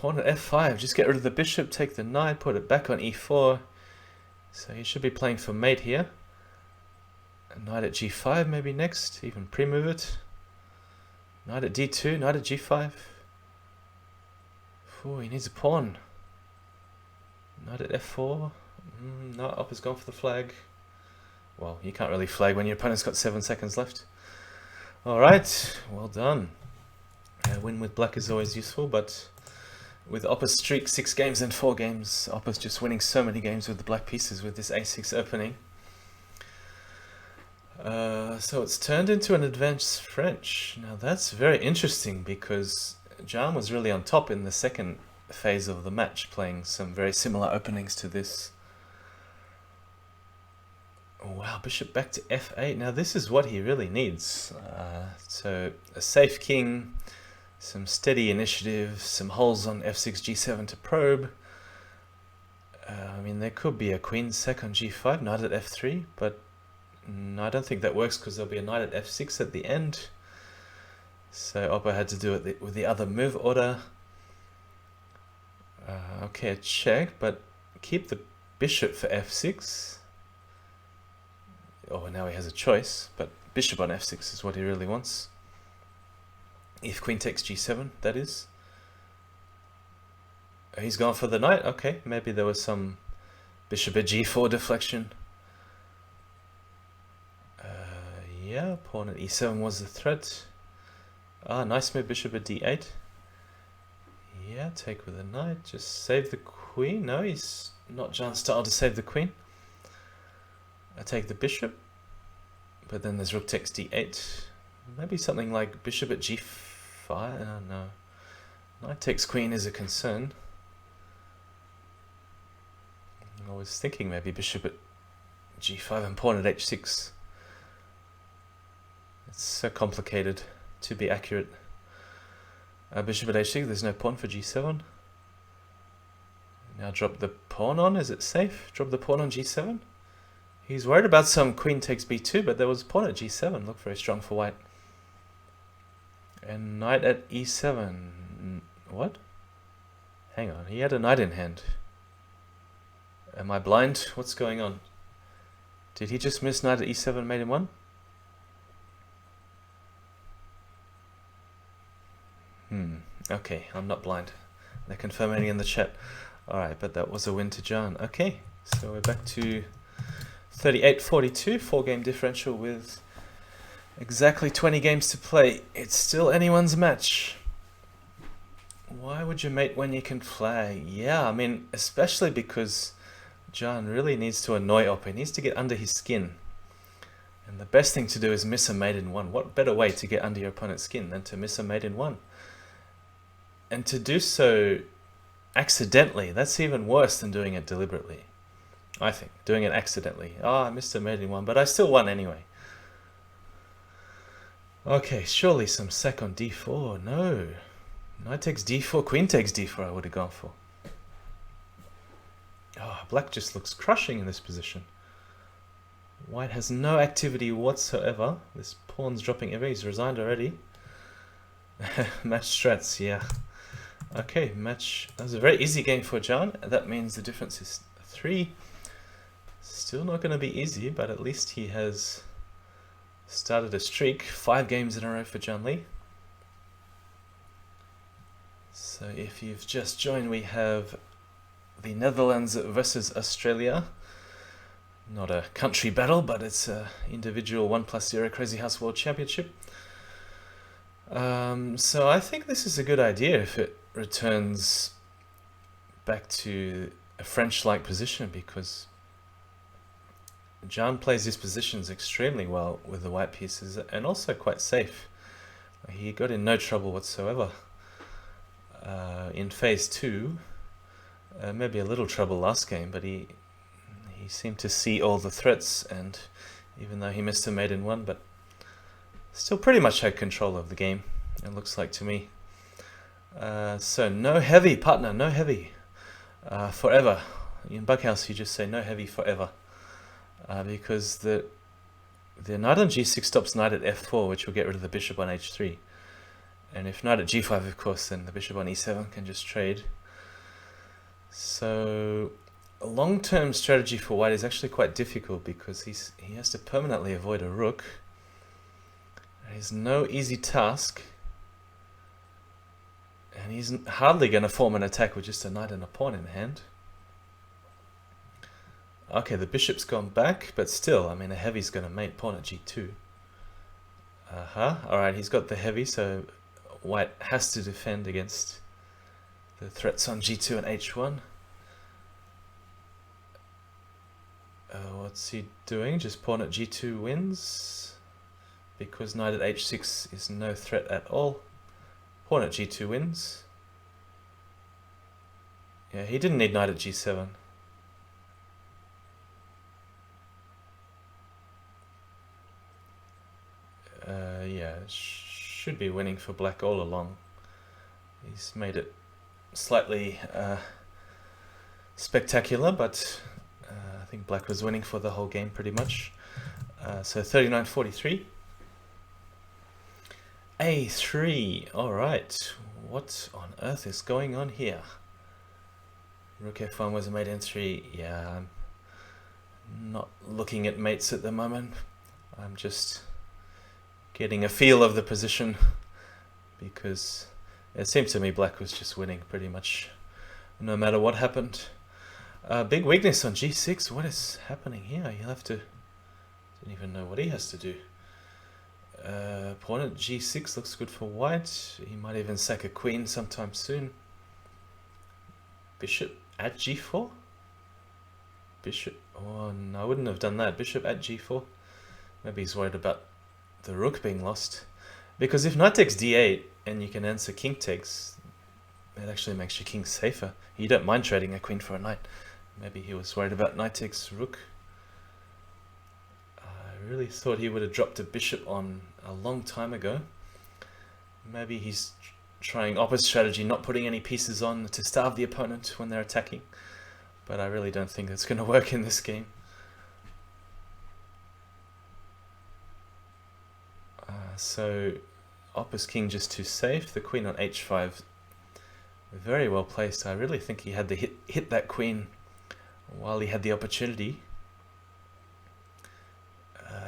Pawn at f5, just get rid of the bishop, take the knight, put it back on e4. So he should be playing for mate here. A knight at g5 maybe next, even pre-move it. Knight at d2, knight at g5. Oh, he needs a pawn. Knight at f4. No, Opper's gone for the flag. Well, you can't really flag when your opponent's got 7 seconds left. Alright, well done. A win with black is always useful, but with Opper's streak 6 games and 4 games, Opper's just winning so many games with the black pieces with this a6 opening. So it's turned into an advanced French. Now that's very interesting because Jan was really on top in the second phase of the match, playing some very similar openings to this. Oh, wow, bishop back to f8. Now this is what he really needs. So a safe king, some steady initiative, some holes on f6, g7 to probe. I mean, there could be a queen sack on g5, knight at f3, but no, I don't think that works because there'll be a knight at f6 at the end. So Opper had to do it with the other move order. Okay, a check, but keep the bishop for f6. Oh, now he has a choice, but bishop on f6 is what he really wants. If queen takes g7, that is. He's gone for the knight. Okay, maybe there was some bishop at g4 deflection. Yeah, pawn at e7 was the threat. Ah, nice move, bishop at d8. Yeah, take with the knight. Just save the queen. No, he's not Jan's style to save the queen. I take the bishop, but then there's rook takes d8. Maybe something like bishop at g5. Oh, no. Knight takes queen is a concern. I was thinking maybe bishop at g5 and pawn at h6. It's so complicated to be accurate. Bishop at h6, there's no pawn for g7. Now drop the pawn on, is it safe? Drop the pawn on g7? He's worried about some queen takes b2, but there was a pawn at g7, looked very strong for white. And knight at e7, what? Hang on, he had a knight in hand. Am I blind? What's going on? Did he just miss knight at e7, mate in 1? Okay, I'm not blind. They're confirming in the chat. Alright, but that was a win to Jan. Okay, so we're back to 38-42, 4-game differential with exactly 20 games to play. It's still anyone's match. Why would you mate when you can flag? Yeah, I mean, especially because Jan really needs to annoy Opper. He needs to get under his skin. And the best thing to do is miss a mate in 1. What better way to get under your opponent's skin than to miss a mate in 1? And to do so accidentally, that's even worse than doing it deliberately. I think, doing it accidentally. Oh, I missed a mate in 1, but I still won anyway. Okay, surely some sack on d4. No. Knight takes d4, queen takes d4 I would have gone for. Oh, black just looks crushing in this position. White has no activity whatsoever. This pawn's dropping everything. He's resigned already. Match strats, yeah. Okay, match. That was a very easy game for Jan. That means the difference is 3. Still not going to be easy, but at least he has started a streak. 5 games in a row for JannLee. So if you've just joined, we have the Netherlands versus Australia. Not a country battle, but it's an individual 1+0 Crazyhouse World Championship. So I think this is a good idea if it returns back to a French-like position, because Jan plays his positions extremely well with the white pieces and also quite safe. He got in no trouble whatsoever in phase 2. Maybe a little trouble last game, but he seemed to see all the threats, and even though he missed a mate in 1, but still pretty much had control of the game, it looks like to me. So no heavy, partner, no heavy. Forever. In Bughouse you just say no heavy forever. Because the knight on g6 stops knight at f4, which will get rid of the bishop on h3. And if knight at g5, of course, then the bishop on e7 can just trade. So a long-term strategy for white is actually quite difficult because he has to permanently avoid a rook. It's no easy task. And he's hardly going to form an attack with just a knight and a pawn in hand. Okay, the bishop's gone back, but still, I mean, a heavy's going to mate pawn at g2. Alright, he's got the heavy, so white has to defend against the threats on g2 and h1. What's he doing? Just pawn at g2 wins, because knight at h6 is no threat at all. Pawn at g2 wins. Yeah, he didn't need knight at g7. Yeah, should be winning for black all along. He's made it slightly spectacular, but I think black was winning for the whole game pretty much. So 39-43. A3. Alright, what on earth is going on here? Rook f1 was a mate n3. Yeah, I'm not looking at mates at the moment. I'm just getting a feel of the position, because it seemed to me black was just winning pretty much no matter what happened. Big weakness on g6. What is happening here? He'll have to... Don't even know what he has to do. Pawn at g6 looks good for white. He might even sack a queen sometime soon. Bishop at g4? Bishop... Oh, no, I wouldn't have done that. Bishop at g4. Maybe he's worried about the rook being lost. Because if knight takes d8 and you can answer king takes, that actually makes your king safer. You don't mind trading a queen for a knight. Maybe he was worried about knight takes rook. I really thought he would have dropped a bishop on a long time ago. Maybe he's trying opposite strategy, not putting any pieces on to starve the opponent when they're attacking. But I really don't think that's going to work in this game. So Opper's king just too safe. The queen on h5, very well placed. I really think he had to hit that queen while he had the opportunity.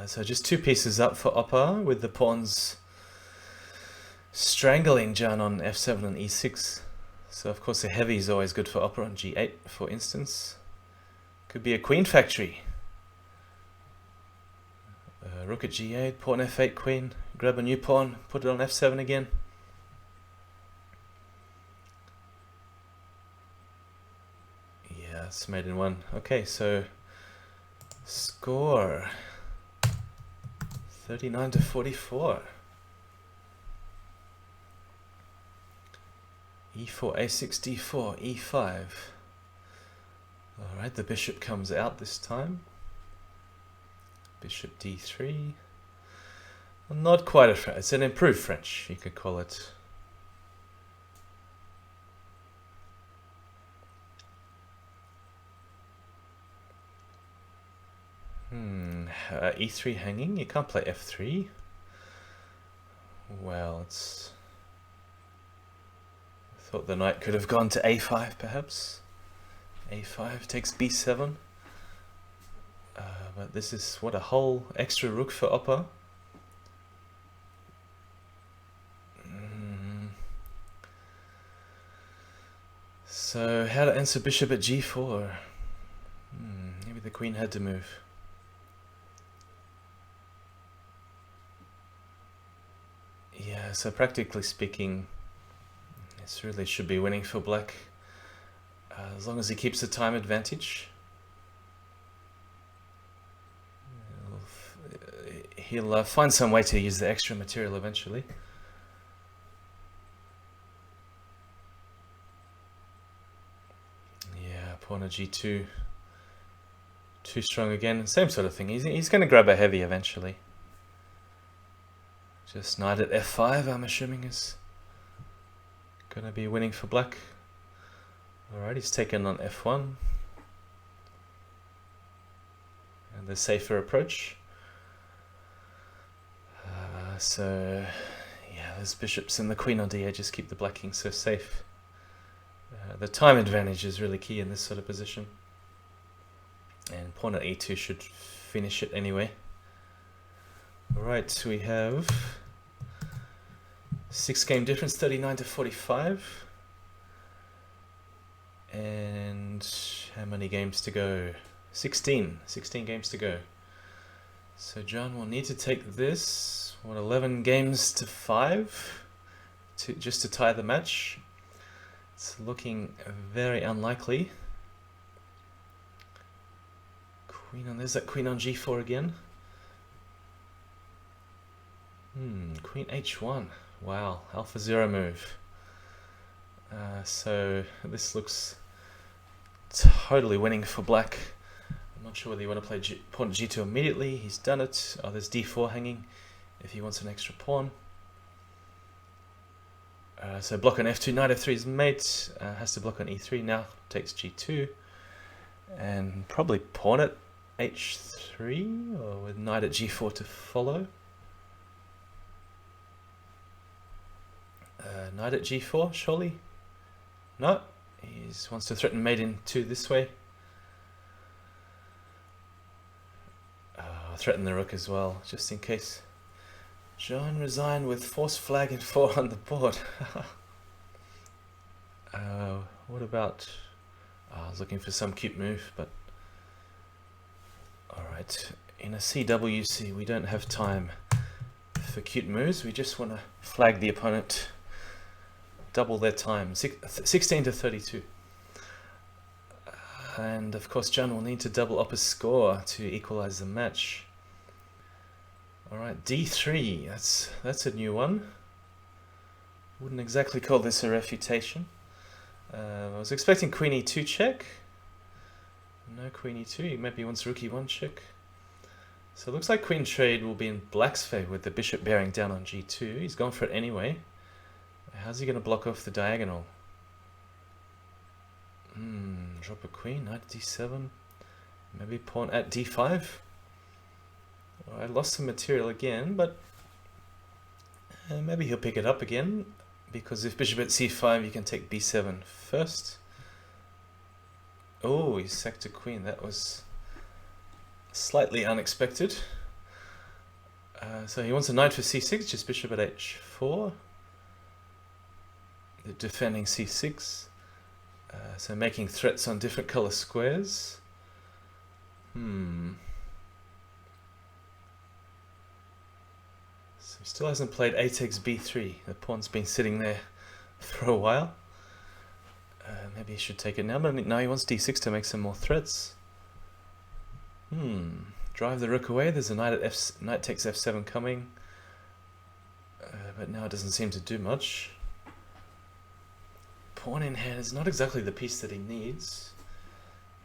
So just two pieces up for Opper, with the pawns strangling Jan on f7 and e6. So of course a heavy is always good for Opper on g8, for instance. Could be a queen factory. Rook at g8, pawn f8, queen. Grab a new pawn, put it on f7 again. Yeah, it's made in one. Okay, so score 39-44. e4, a6, d4, e5. Alright, the bishop comes out this time. Bishop d3. Not quite a French. It's an improved French, you could call it. E3 hanging. You can't play f3. Well, it's... I thought the knight could have gone to a5, perhaps. a5 takes b7. But this is, what, a whole extra rook for Opper. So how to answer bishop at g4? Maybe the queen had to move. Yeah, so practically speaking, this really should be winning for black, as long as he keeps the time advantage. He'll find some way to use the extra material eventually. Yeah, pawn at g2. Too strong again. Same sort of thing. He's going to grab a heavy eventually. Just knight at f5, I'm assuming, is going to be winning for black. Alright, he's taken on f1. And the safer approach. So, yeah, his bishops and the queen on d8 just keep the black king so safe. The time advantage is really key in this sort of position. And pawn at e2 should finish it anyway. Alright, we have 6 game difference, 39 to 45. And how many games to go? 16 games to go. So John will need to take this, what, 11 games to 5 just to tie the match. It's looking very unlikely. Queen on, there's that queen on g4 again. Queen h1. Wow, alpha 0 move. So this looks totally winning for black. I'm not sure whether you want to play pawn g2 immediately. He's done it. Oh, there's d4 hanging if he wants an extra pawn. So block on f2, knight f3 is mate. Has to block on e3 now. Takes g2. And probably pawn at h3, or with knight at g4 to follow. Knight at g4, surely? No, he wants to threaten mate in 2 this way. Threaten the rook as well, just in case. John resigned with force flag and 4 on the board. What about... I was looking for some cute move, but... Alright, in a CWC we don't have time for cute moves. We just want to flag the opponent. Double their time, 16 to 32. And of course John will need to double up his score to equalize the match. Alright, d3, that's a new one. Wouldn't exactly call this a refutation. I was expecting queen e2 check. No queen e2, he maybe wants rook e1 check. So it looks like queen trade will be in black's favor with the bishop bearing down on g2. He's gone for it anyway. How's he going to block off the diagonal? Drop a queen, knight d7. Maybe pawn at d5. Well, I lost some material again, but maybe he'll pick it up again, because if bishop at c5 you can take b7 first. Oh, he sacked a queen. That was slightly unexpected. So he wants a knight for c6, just bishop at h4. The defending c6. So making threats on different color squares. So he still hasn't played a takes b3. The pawn's been sitting there for a while. Maybe he should take it now, but now he wants d6 to make some more threats. Drive the rook away. There's a knight at knight takes f7 coming. But now it doesn't seem to do much. Pawn in hand is not exactly the piece that he needs.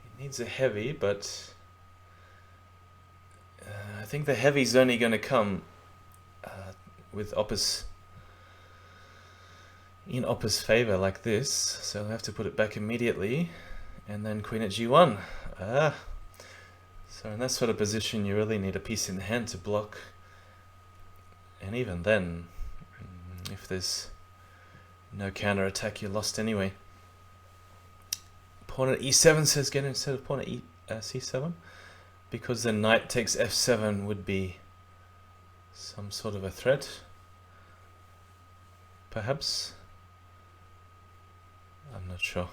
He needs a heavy, but I think the heavy's only going to come with in opper's favor like this. So I'll have to put it back immediately, and then queen at g1. So in that sort of position you really need a piece in the hand to block, and even then, if there's no counter attack, you're lost anyway. Pawn at e7 says get instead of pawn at c7, because then knight takes f7 would be some sort of a threat. Perhaps. I'm not sure.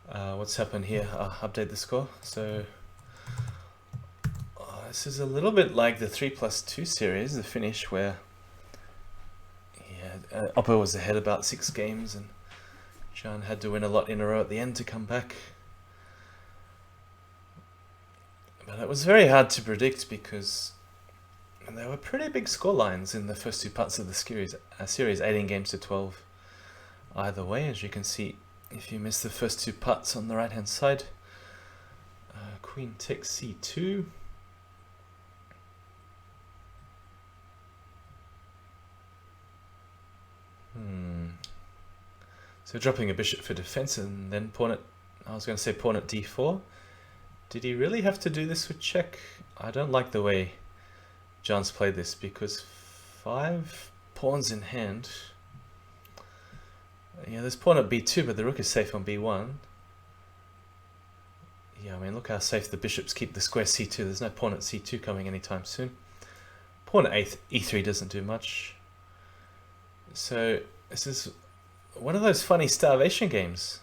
What's happened here? Update the score. So this is a little bit like the 3+2 series, the finish where Opper was ahead about 6 games and John had to win a lot in a row at the end to come back. But it was very hard to predict because there were pretty big score lines in the first 2 parts of the series, 18 games to 12 either way, as you can see if you miss the first 2 parts on the right hand side. Queen takes c2. So dropping a bishop for defense and then pawn at, I was going to say pawn at d4. Did he really have to do this with check? I don't like the way John's played this, because 5 pawns in hand. Yeah, there's pawn at b2, but the rook is safe on b1. Yeah, I mean, look how safe the bishops keep the square c2. There's no pawn at c2 coming anytime soon. Pawn at e3 doesn't do much. So this is one of those funny starvation games.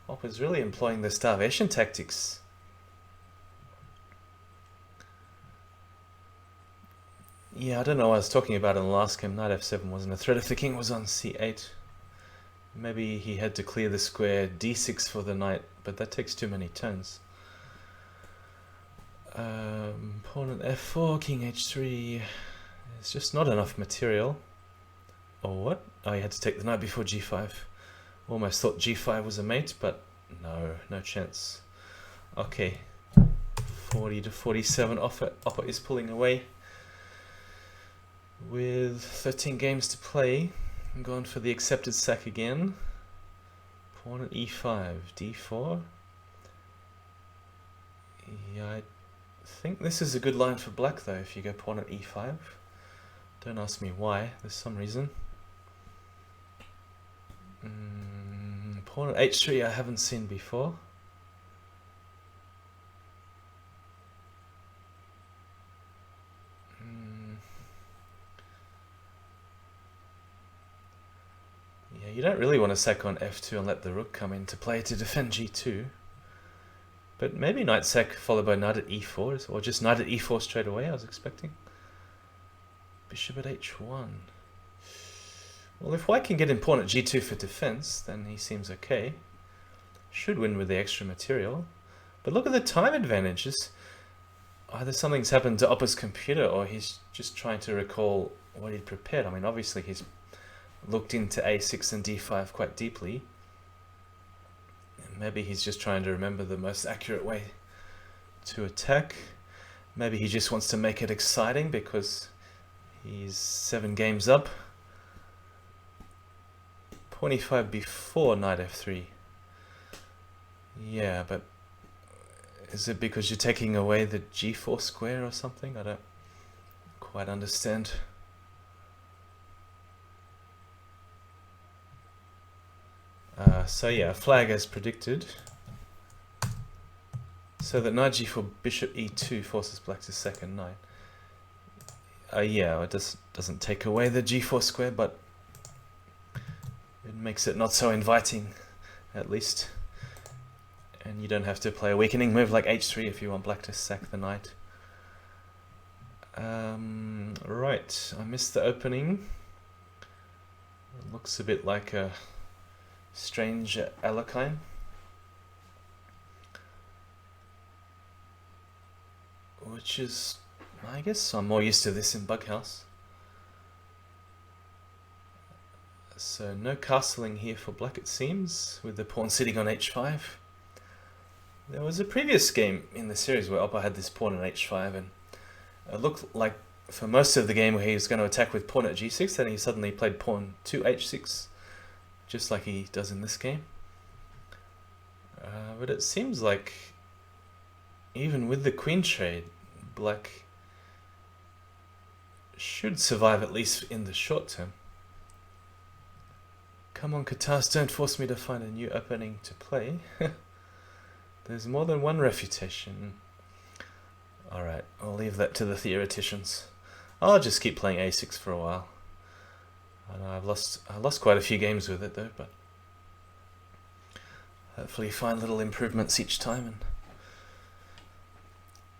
Opper's really employing the starvation tactics. Yeah, I don't know what I was talking about in the last game. Knight f7 wasn't a threat if the king was on c8. Maybe he had to clear the square d6 for the knight, but that takes too many turns. Pawn at f4, king h3. There's just not enough material. Or what? Oh, you had to take the knight before g5. Almost thought g5 was a mate, but no chance. Okay, 40 to 47. Opper is pulling away with 13 games to play. I'm going for the accepted sack again. Pawn at e5, d4. Yeah, I think this is a good line for black though, if you go pawn at e5. Don't ask me why, there's some reason. Pawn at h3 I haven't seen before. Yeah, you don't really want to sack on f2 and let the rook come into play to defend g2. But maybe knight sack followed by knight at e4, or just knight at e4 straight away, I was expecting. Bishop at h1. Well, if white can get in pawn at g2 for defense, then he seems okay. Should win with the extra material. But look at the time advantages. Either something's happened to Opper's computer, or he's just trying to recall what he'd prepared. I mean, obviously he's looked into a6 and d5 quite deeply. Maybe he's just trying to remember the most accurate way to attack. Maybe he just wants to make it exciting because he's 7 games up. Pawn e5 before knight f3. Yeah, but is it because you're taking away the g4 square or something? I don't quite understand. So yeah, flag as predicted. So that knight g4, bishop e2 forces black to second knight. Yeah, it doesn't take away the g4 square, but it makes it not so inviting, at least. And you don't have to play a weakening move like h3 if you want black to sack the knight. Right, I missed the opening. It looks a bit like a strange Alekhine. Which is, I guess I'm more used to this in Bughouse. So no castling here for black, it seems, with the pawn sitting on h5. There was a previous game in the series where Opper had this pawn on h5, and it looked like for most of the game where he was going to attack with pawn at g6, then he suddenly played pawn to h6, just like he does in this game. But it seems like even with the queen trade, black should survive at least in the short term. Come on, Katas, don't force me to find a new opening to play. There's more than one refutation. Alright, I'll leave that to the theoreticians. I'll just keep playing a6 for a while. I know I lost quite a few games with it though, but hopefully find little improvements each time.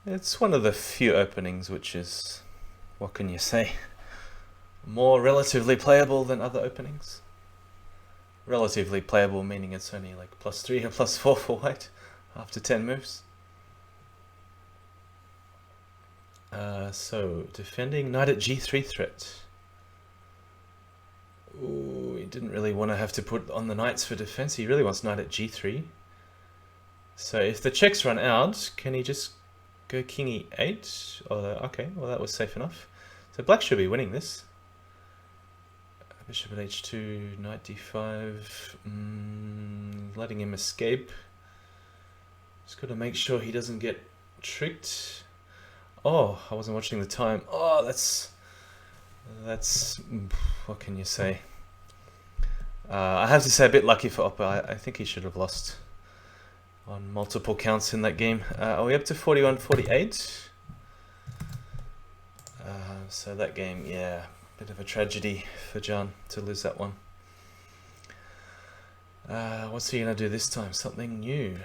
And it's one of the few openings which is, what can you say, more relatively playable than other openings. Relatively playable meaning it's only like +3 or +4 for white after 10 moves. So defending knight at g3 threat. Ooh, he didn't really want to have to put on the knights for defense. He really wants knight at g3. So if the checks run out, can he just go king e8? Oh, okay, well that was safe enough. So black should be winning this. Bishop at h2, knight d5, letting him escape. Just got to make sure he doesn't get tricked. Oh, I wasn't watching the time. Oh, That's, what can you say? I have to say a bit lucky for Opper. I think he should have lost on multiple counts in that game. Are we up to 41-48? So that game, yeah, bit of a tragedy for Jan to lose that one. What's he gonna do this time? Something new.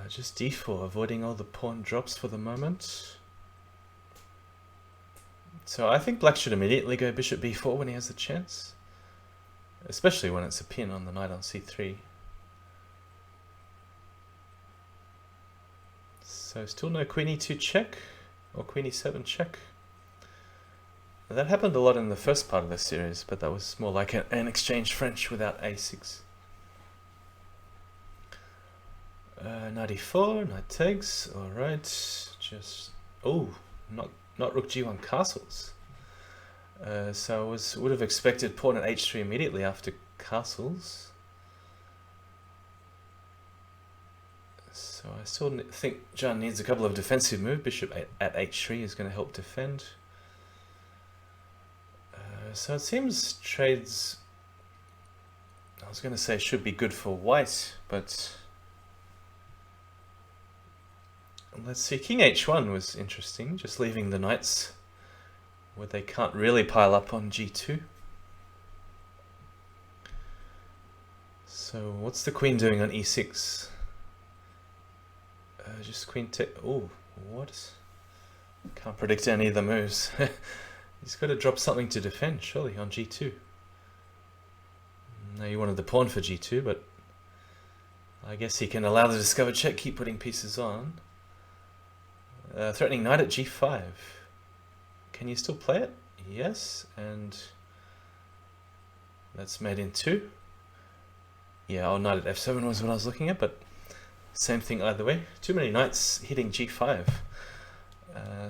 Just d4, avoiding all the pawn drops for the moment. So I think black should immediately go bishop b4 when he has the chance, especially when it's a pin on the knight on c3. So still no queen e2 check or queen e7 check. That happened a lot in the first part of the series, but that was more like an exchange French without a6. Knight e4, knight takes, alright, just, oh, not rook g1 castles. So I would have expected pawn at h3 immediately after castles. So I still think Jan needs a couple of defensive moves. Bishop at h3 is going to help defend. So it seems trades, I was going to say should be good for white, but let's see. King h1 was interesting, just leaving the knights where they can't really pile up on g2. So what's the queen doing on e6? Just queen take. Oh, what? Can't predict any of the moves. He's got to drop something to defend, surely, on g2. No, you wanted the pawn for g2, but I guess he can allow the discover check, keep putting pieces on. Threatening knight at g5. Can you still play it? Yes, and that's made in 2. Yeah, oh, knight at f7 was what I was looking at, but same thing either way. Too many knights hitting g5.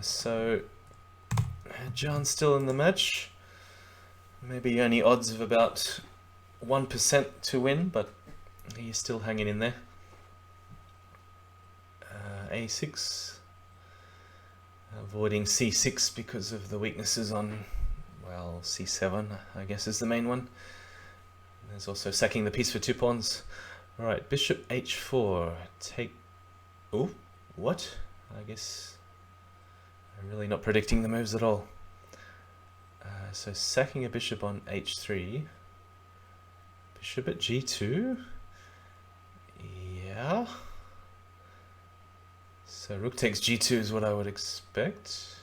So Jan's still in the match. Maybe only odds of about 1% to win, but he's still hanging in there. A6. Avoiding c6 because of the weaknesses on, well, c7, I guess is the main one. There's also sacking the piece for 2 pawns. Alright, bishop h4. Take... Oh, what? I guess I'm really not predicting the moves at all. So sacking a bishop on h3. Bishop at g2. Yeah. So rook takes g2 is what I would expect.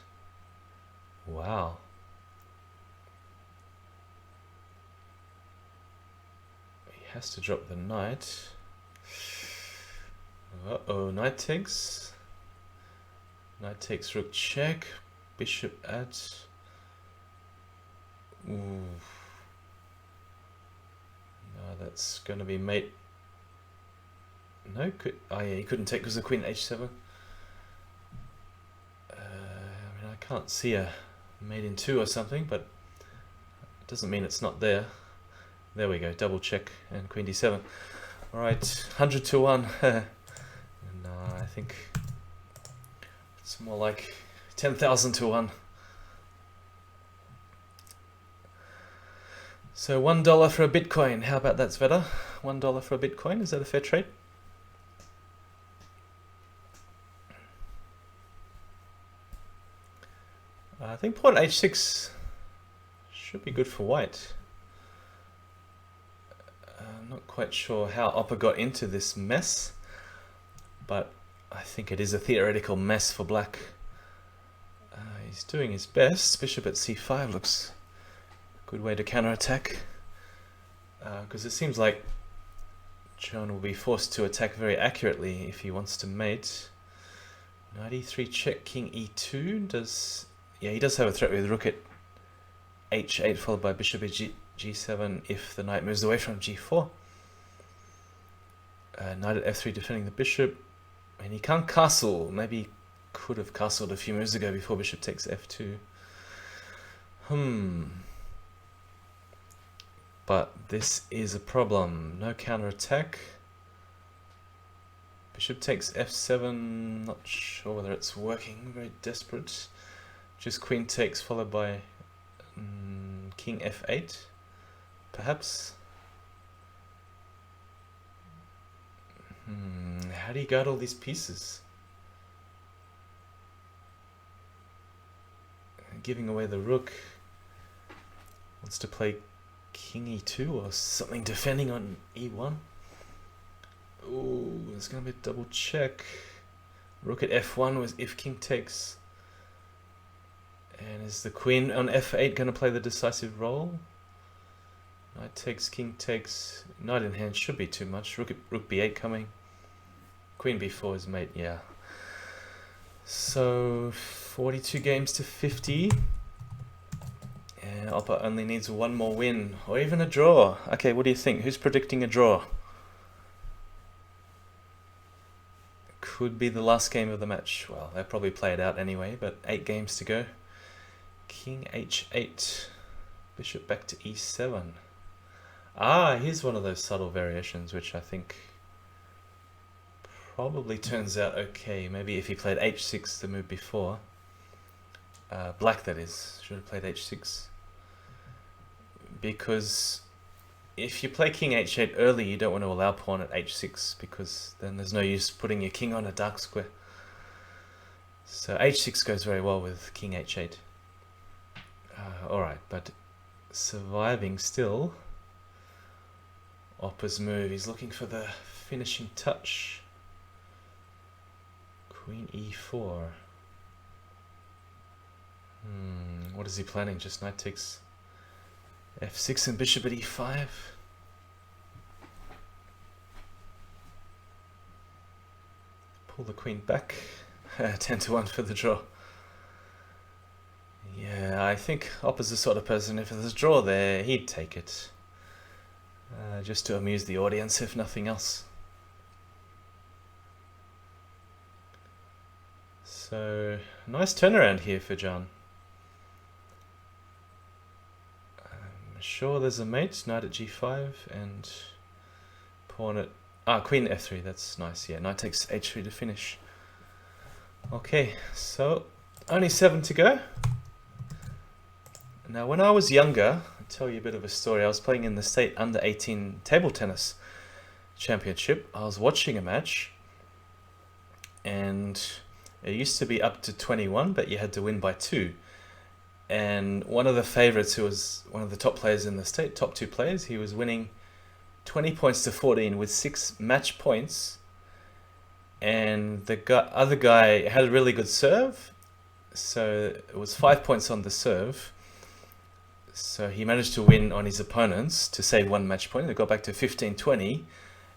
Wow. He has to drop the knight. Uh-oh, knight takes. Knight takes rook check. Bishop at... Ooh. No, that's going to be mate. No, oh yeah, he couldn't take because of queen h7. I mean, I can't see a mate in 2 or something, but it doesn't mean it's not there. There we go, double check and queen d7. Alright, 100 to 1. No, I think it's more like 10,000 to 1. So $1 for a Bitcoin. How about that, Sveta? $1 for a Bitcoin. Is that a fair trade? I think pawn h6 should be good for white. I'm not quite sure how Opper got into this mess, but I think it is a theoretical mess for black. He's doing his best. Bishop at c5 looks a good way to counterattack, because it seems like Jan will be forced to attack very accurately if he wants to mate. Knight e3 check, king e2 does... Yeah, he does have a threat with rook at h8 followed by bishop at g7 if the knight moves away from g4. Knight at f3 defending the bishop. And he can't castle. Maybe he could have castled a few moves ago before bishop takes f2. But this is a problem. No counterattack. Bishop takes f7. Not sure whether it's working. Very desperate. Just queen takes followed by King f8, perhaps. How do you guard all these pieces? Giving away the rook. Wants to play king e2 or something defending on e1. Ooh, there's going to be a double check. Rook at f1 was if king takes. And is the queen on f8 going to play the decisive role? Knight takes, king takes. Knight in hand should be too much. Rook b8 coming. Queen b4 is mate, yeah. So 42 games to 50. And Opper only needs one more win, or even a draw. Okay, what do you think? Who's predicting a draw? Could be the last game of the match. Well, they'll probably play it out anyway, but 8 games to go. King h8. Bishop back to e7. Ah, here's one of those subtle variations, which I think probably turns out okay. Maybe if he played h6 the move before. Black, that is. Should have played h6. Because if you play king h8 early, you don't want to allow pawn at h6, because then there's no use putting your king on a dark square. So h6 goes very well with king h8. Alright, but surviving still. Opper's move, he's looking for the finishing touch. Queen e4. What is he planning? Just knight takes f6 and bishop at e5. Pull the queen back. 10-1 for the draw. Yeah, I think Opper's the sort of person, if there's a draw there, he'd take it. Just to amuse the audience, if nothing else. So, nice turnaround here for Jan. Sure, there's a mate, knight at g5 and pawn at queen f3. That's nice. Yeah, knight takes h3 to finish. Okay, so only 7 to go. Now, when I was younger, I'll tell you a bit of a story. I was playing in the state under 18 table tennis championship. I was watching a match, and it used to be up to 21, but you had to win by 2. And one of the favorites, who was one of the top players in the state, top 2 players, he was winning 20 points to 14 with 6 match points. And the other guy had a really good serve, so it was 5 points on the serve. So he managed to win on his opponents to save 1 match point. They got back to 15-20,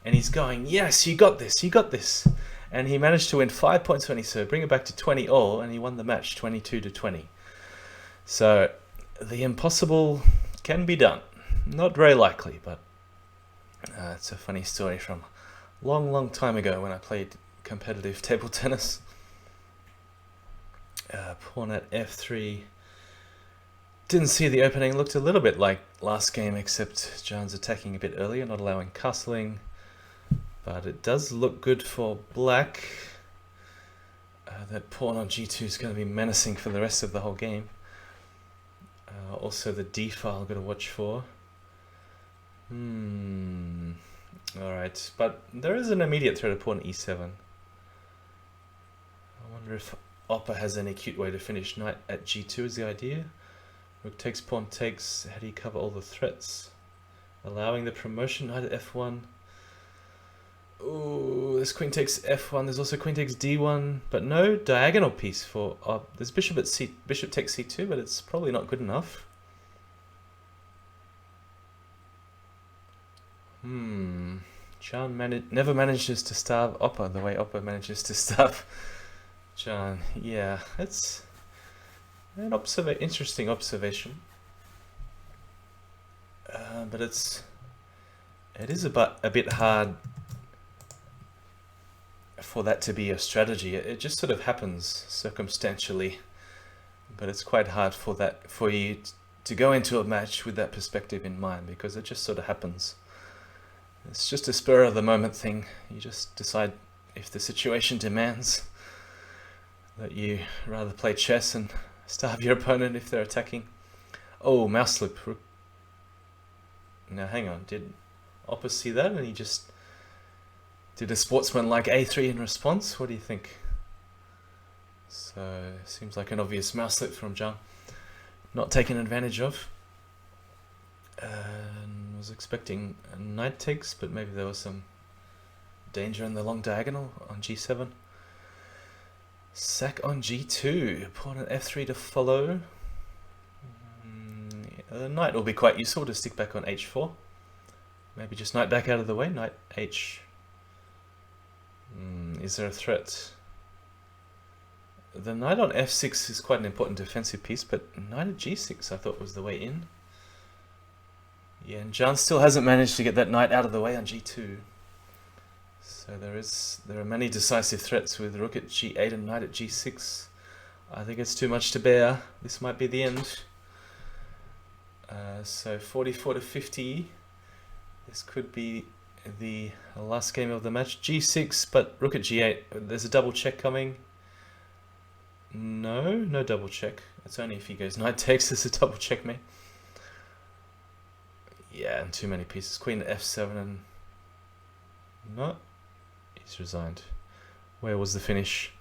and he's going, yes, you got this, you got this. And he managed to win 5 points on his serve, bring it back to 20 all, and he won the match 22-20. So the impossible can be done. Not very likely, but it's a funny story from a long, long time ago when I played competitive table tennis. Pawn at f3. Didn't see the opening. Looked a little bit like last game, except Jan's attacking a bit earlier, not allowing castling. But it does look good for black. That pawn on g2 is going to be menacing for the rest of the whole game. Also the d file I've got to watch for. Alright, but there is an immediate threat of pawn e7. I wonder if Opper has any cute way to finish. Knight at g2 is the idea. Rook takes, pawn takes. How do you cover all the threats? Allowing the promotion. Knight at f1. Ooh, this queen takes f1. There's also queen takes d1, but no diagonal piece for. There's bishop at c. Bishop takes c2, but it's probably not good enough. Jan never manages to starve Opper the way Opper manages to starve Jan. Yeah, it's an interesting observation. But it is a bit hard for that to be a strategy. It just sort of happens circumstantially, but it's quite hard for you to go into a match with that perspective in mind, because it just sort of happens. It's just a spur of the moment thing. You just decide, if the situation demands, that you rather play chess and starve your opponent if they're attacking. Oh, mouse slip. Now hang on, did Opper see that and he just did a sportsman-like a3 in response? What do you think? So, seems like an obvious mouse slip from Jan. Not taken advantage of. And was expecting a knight takes, but maybe there was some danger in the long diagonal on g7. Sack on g2. Pawn at f3 to follow. The knight will be quite useful to stick back on h4. Maybe just knight back out of the way. Knight h. Is there a threat? The knight on f6 is quite an important defensive piece, but knight at g6 I thought was the way in. Yeah, and Jan still hasn't managed to get that knight out of the way on g2. So there are many decisive threats with rook at g8 and knight at g6. I think it's too much to bear. This might be the end. So 44 to 50. This could be the last game of the match. g6, but rook at g8. There's a double check coming. No double check. It's only if he goes knight takes there's a double check, mate. Yeah, and too many pieces. Queen at f7 and... No. He's resigned. Where was the finish?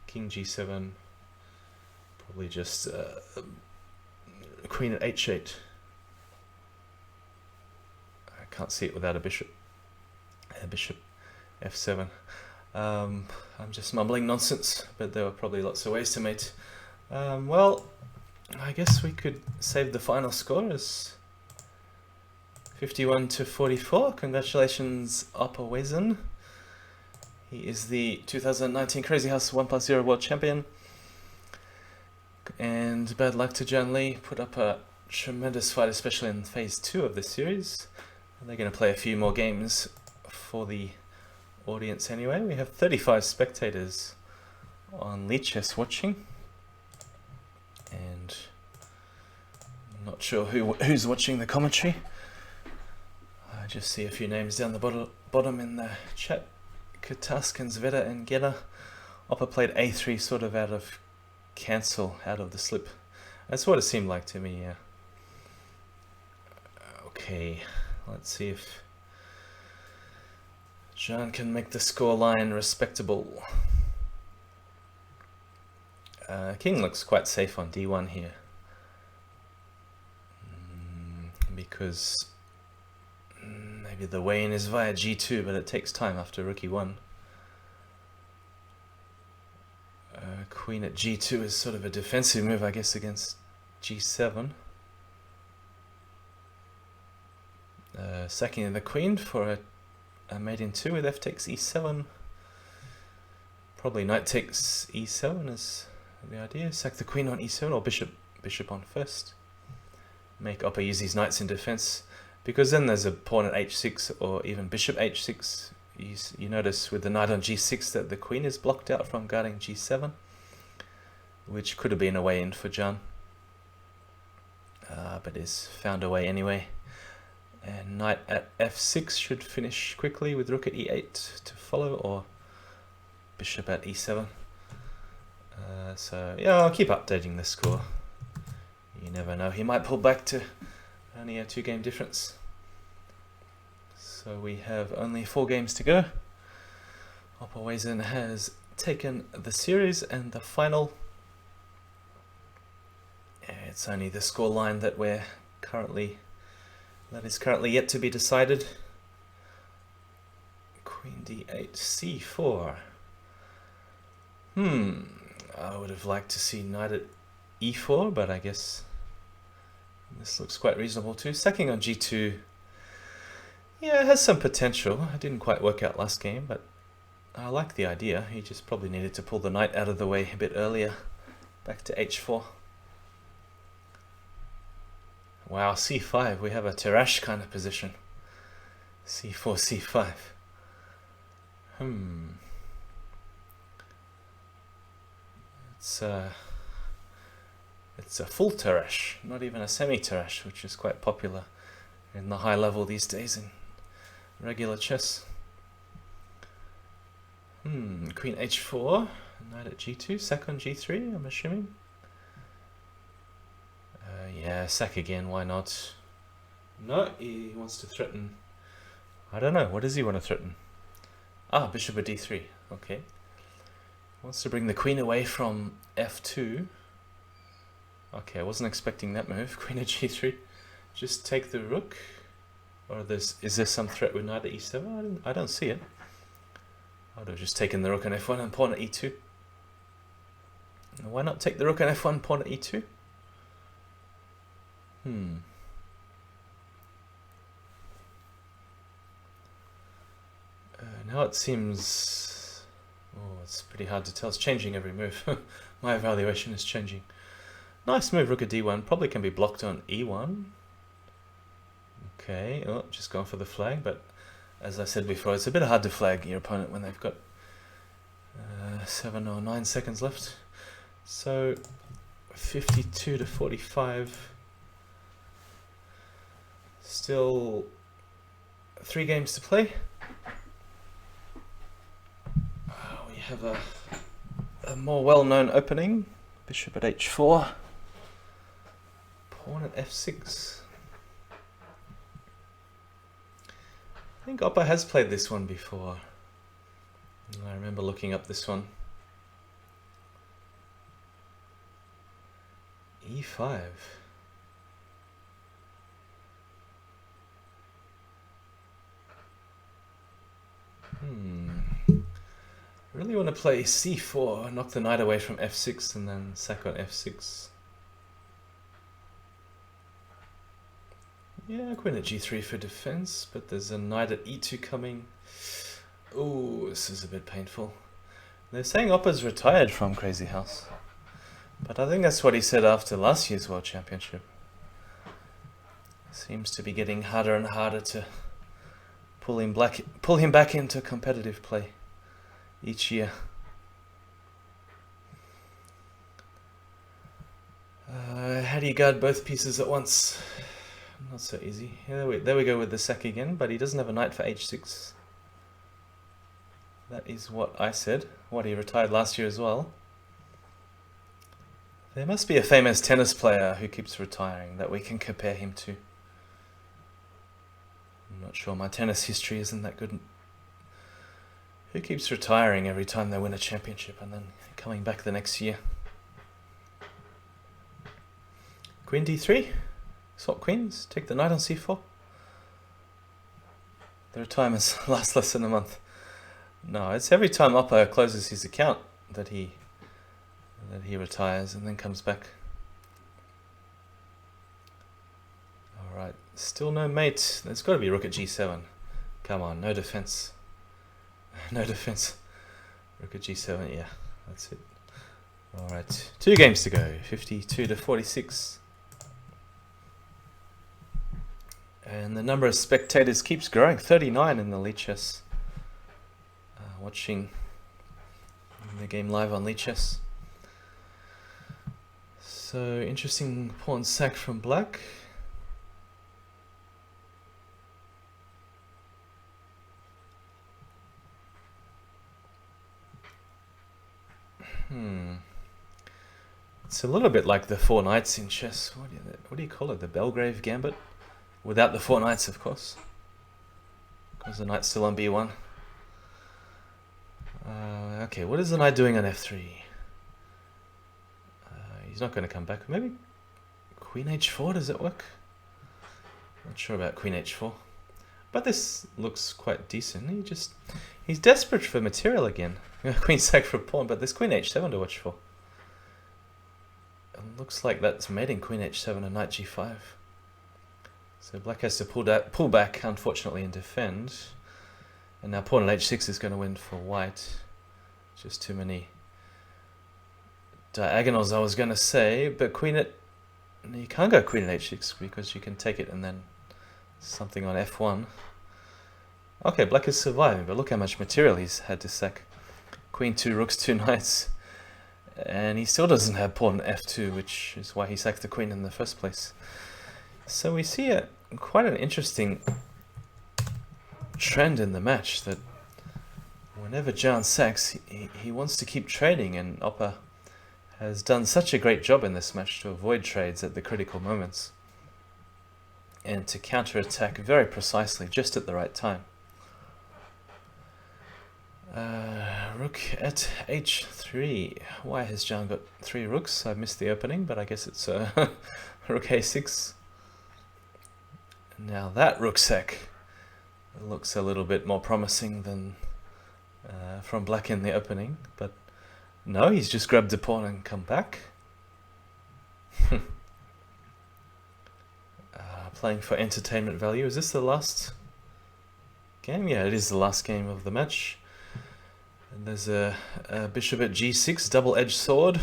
King g7. Probably just queen at h8. I can't see it without a bishop. Bishop f7. I'm just mumbling nonsense, but there were probably lots of ways to mate. Well, I guess we could save the final score as 51 to 44. Congratulations, opperwezen. He is the 2019 Crazyhouse 1+0 World Champion. And bad luck to JannLee. Put up a tremendous fight, especially in phase 2 of this series. And they're going to play a few more games for the audience anyway. We have 35 spectators on lichess watching. And I'm not sure who's watching the commentary. I just see a few names down the bottom in the chat. Katask, Zveta and Geta. Opper played a3 sort of out of cancel, out of the slip. That's what it seemed like to me, yeah. Okay, let's see if Jan can make the scoreline respectable. King looks quite safe on d1 here. Because maybe the way in is via g2, but it takes time after rook e1. Queen at g2 is sort of a defensive move, I guess, against g7. Sacking the queen for a mate in 2 with f takes e7. Probably knight takes e7 is the idea. Sack the queen on e7 or bishop on first. Make Opper use his knights in defense, because then there's a pawn at h6 or even bishop h6. You notice with the knight on g6 that the queen is blocked out from guarding g7, which could have been a way in for Jan, but is found a way anyway. And knight at f6 should finish quickly with rook at e8 to follow, or bishop at e7. So yeah, I'll keep updating the score. You never know, he might pull back to only a 2-game difference. So we have only 4 games to go. Opperwezen has taken the series and the final. It's only the scoreline that is currently yet to be decided. Queen d8, c4. I would have liked to see knight at e4, but I guess this looks quite reasonable too. Sacking on g2. Yeah, it has some potential. It didn't quite work out last game, but I like the idea. He just probably needed to pull the knight out of the way a bit earlier. Back to h4. Wow, c5. We have a Tarrasch kind of position. c4, c5. It's a full Tarrasch, not even a semi-Tarrasch, which is quite popular in the high level these days in regular chess. Queen h4, knight at g2, sack on g3, I'm assuming. Yeah, sack again, why not? No, he wants to threaten. I don't know, what does he want to threaten? Ah, bishop at d3, okay. Wants to bring the queen away from f2. Okay, I wasn't expecting that move. Queen at g3. Just take the rook. Or is there some threat with knight at e7? I don't see it. I would have just taken the rook on f1 and pawn at e2. Why not take the rook on f1, pawn at e2? Now it seems... Oh, it's pretty hard to tell. It's changing every move. My evaluation is changing. Nice move, rook at d1. Probably can be blocked on e1. Okay, oh, just going for the flag, but as I said before, it's a bit hard to flag your opponent when they've got 7 or 9 seconds left. So 52 to 45. Still 3 games to play. We have a more well-known opening. Bishop at h4. Pawn at f6. I think Oppa has played this one before. I remember looking up this one. e5. I really want to play c4, knock the knight away from f6 and then sack on f6. Yeah, queen at g3 for defense, but there's a knight at e2 coming. Ooh, this is a bit painful. They're saying Oppa's retired from Crazyhouse, but I think that's what he said after last year's World Championship. Seems to be getting harder and harder to pull him back into competitive play each year. How do you guard both pieces at once? Not so easy. There we go with the sack again, but he doesn't have a knight for h6. That is what I said. What, he retired last year as well? There must be a famous tennis player who keeps retiring that we can compare him to. I'm not sure, my tennis history isn't that good. Who keeps retiring every time they win a championship and then coming back the next year? Queen d3? Swap queens, take the knight on c4. The retirements last less than a month. No, it's every time Oppa closes his account that he retires and then comes back. Alright, still no mate. There's got to be rook at g7. Come on, no defense. No defense. Rook at g7, yeah, that's it. Alright, 2 games to go. 52 to 46. And the number of spectators keeps growing. 39 in the lichess. Watching the game live on lichess. So interesting pawn sack from black. It's a little bit like the 4 knights in chess. What do you call it? The Belgrave Gambit? Without the 4 knights, of course. Because the knight's still on b1. Okay, what is the knight doing on f3? He's not going to come back. Maybe queen h4, does it work? Not sure about queen h4. But this looks quite decent. He's desperate for material again. Queen sack for a pawn, but there's queen h7 to watch for. It looks like that's mating queen h7 and knight g5. So black has to pull back, unfortunately, and defend. And now pawn at h6 is going to win for white. Just too many diagonals, I was going to say. But queen at... You can't go queen at h6 because you can take it and then something on f1. Okay, black is surviving, but look how much material he's had to sack. Queen 2, rooks 2 knights. And he still doesn't have pawn f2, which is why he sacked the queen in the first place. So we see quite an interesting trend in the match that whenever Jan sacks, he wants to keep trading, and Oppa has done such a great job in this match to avoid trades at the critical moments and to counter-attack very precisely, just at the right time. Rook at h3. Why has Jan got 3 rooks? I missed the opening, but I guess it's rook a6. Now that rook sack looks a little bit more promising than from black in the opening, but no, he's just grabbed the pawn and come back. Playing for entertainment value. Is this the last game? Yeah, it is the last game of the match. And there's a bishop at g6, double-edged sword.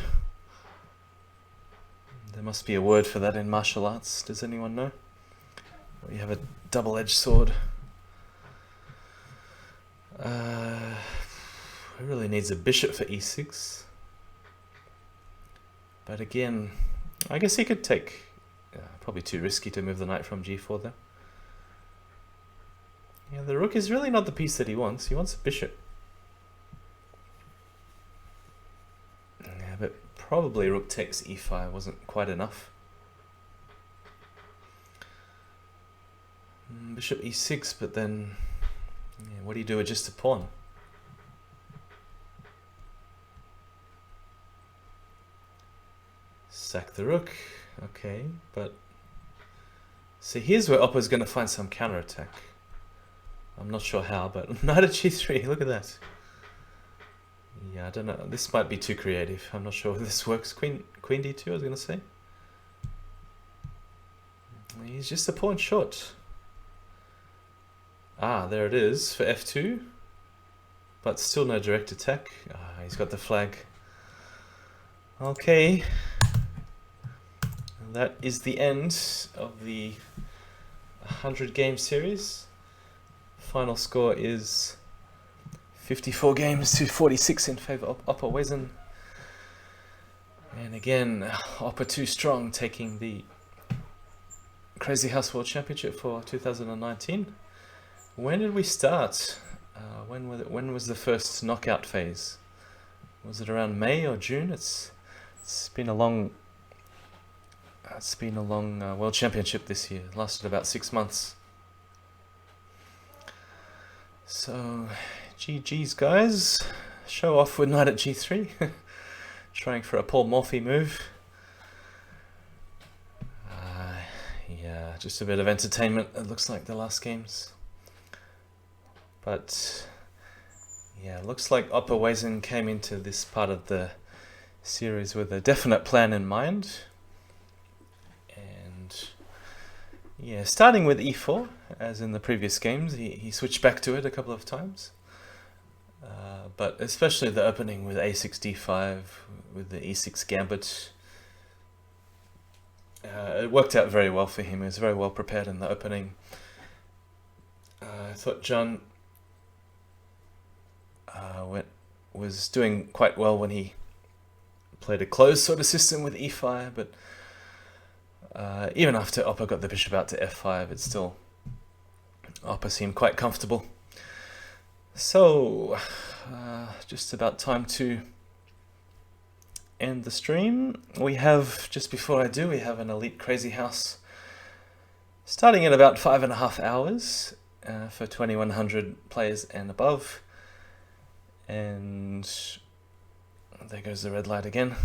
There must be a word for that in martial arts. Does anyone know? You have a double-edged sword. It really needs a bishop for e6. But again, I guess he could take... probably too risky to move the knight from g4 there. Yeah, the rook is really not the piece that he wants. He wants a bishop. Yeah, but probably rook takes e5 wasn't quite enough. Bishop e6, but then yeah, what do you do with just a pawn? Sack the rook. Okay, but see, here's where Opper's going to find some counterattack. I'm not sure how, but knight at g3, look at that. Yeah, I don't know. This might be too creative. I'm not sure if this works. Queen d2, I was going to say. He's just a pawn short. Ah, there it is for f2. But still no direct attack. Ah, he's got the flag. Okay. That is the end of the 100 game series. Final score is 54 games to 46 in favor of opperwezen. And again, Opper too strong, taking the Crazyhouse World Championship for 2019. When did we start? When was the first knockout phase? Was it around May or June? It's been a long World Championship this year. It lasted about 6 months. So, GG's guys. Show off with knight at g3. Trying for a Paul Morphy move. Yeah, just a bit of entertainment, it looks like, the last games. But, yeah, it looks like opperwezen came into this part of the series with a definite plan in mind. Yeah, starting with e4, as in the previous games, he switched back to it a couple of times. But especially the opening with a6, d5, with the e6 gambit. It worked out very well for him. He was very well prepared in the opening. I thought Jan was doing quite well when he played a closed sort of system with e5, but even after Opper got the bishop out to f5, it's still... Opper seemed quite comfortable. So, just about time to end the stream. We have, just before I do, we have an Elite Crazyhouse starting at about 5.5 hours for 2100 players and above. And there goes the red light again.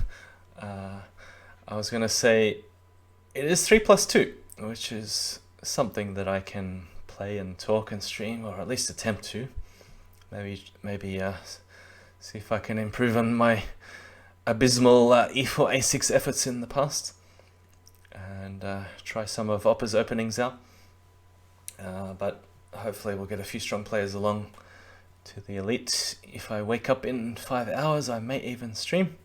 I was going to say it is 3+2, which is something that I can play and talk and stream, or at least attempt to. Maybe see if I can improve on my abysmal e4, a6 efforts in the past, and try some of Opper's openings out. But hopefully we'll get a few strong players along to the Elite. If I wake up in 5 hours, I may even stream.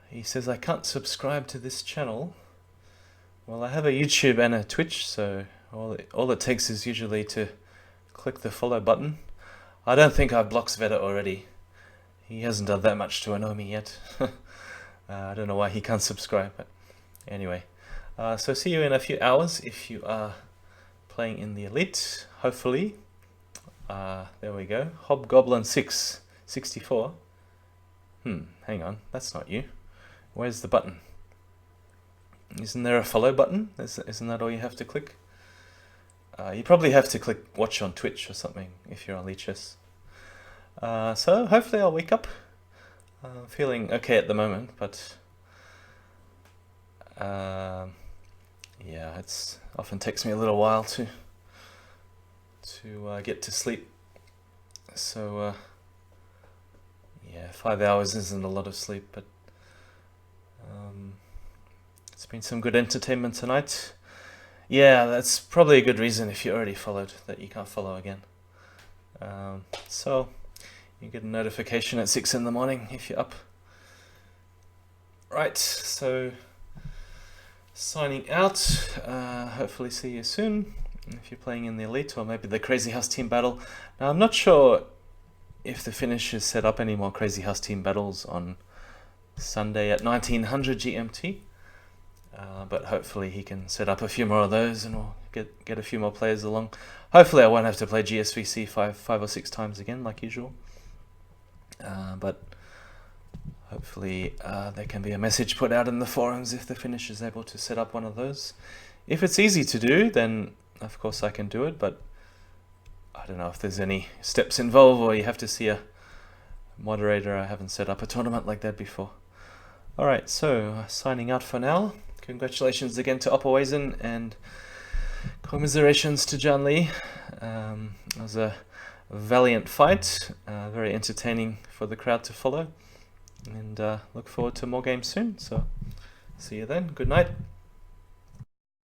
He says I can't subscribe to this channel. Well, I have a YouTube and a Twitch, so all it takes is usually to click the follow button. I don't think I've blocked Sveta already. He hasn't done that much to annoy me yet. I don't know why he can't subscribe, but anyway. So see you in a few hours if you are playing in the Elite, hopefully. There we go. Hobgoblin 6, 64. Hang on, that's not you. Where's the button? Isn't there a follow button? Isn't that all you have to click? You probably have to click watch on Twitch or something if you're on lichess. So hopefully I'll wake up. I'm feeling okay at the moment, but yeah, it's often takes me a little while to get to sleep. So yeah, 5 hours isn't a lot of sleep, but it's been some good entertainment tonight. Yeah, that's probably a good reason if you already followed that you can't follow again. So you get a notification at 6 in the morning if you're up. Right, so signing out. Hopefully see you soon if you're playing in the Elite or maybe the Crazyhouse Team Battle. Now I'm not sure if the Finnish is set up any more Crazyhouse Team Battles on Sunday at 1900 GMT. But hopefully he can set up a few more of those and we'll get a few more players along. Hopefully I won't have to play GSVC five or six times again like usual. But hopefully there can be a message put out in the forums if the Finnish is able to set up one of those. If it's easy to do, then of course I can do it, but I don't know if there's any steps involved or you have to see a moderator. I haven't set up a tournament like that before. Alright, so signing out for now. Congratulations again to opperwezen and commiserations to JannLee. It was a valiant fight, very entertaining for the crowd to follow, and look forward to more games soon. So see you then. Good night.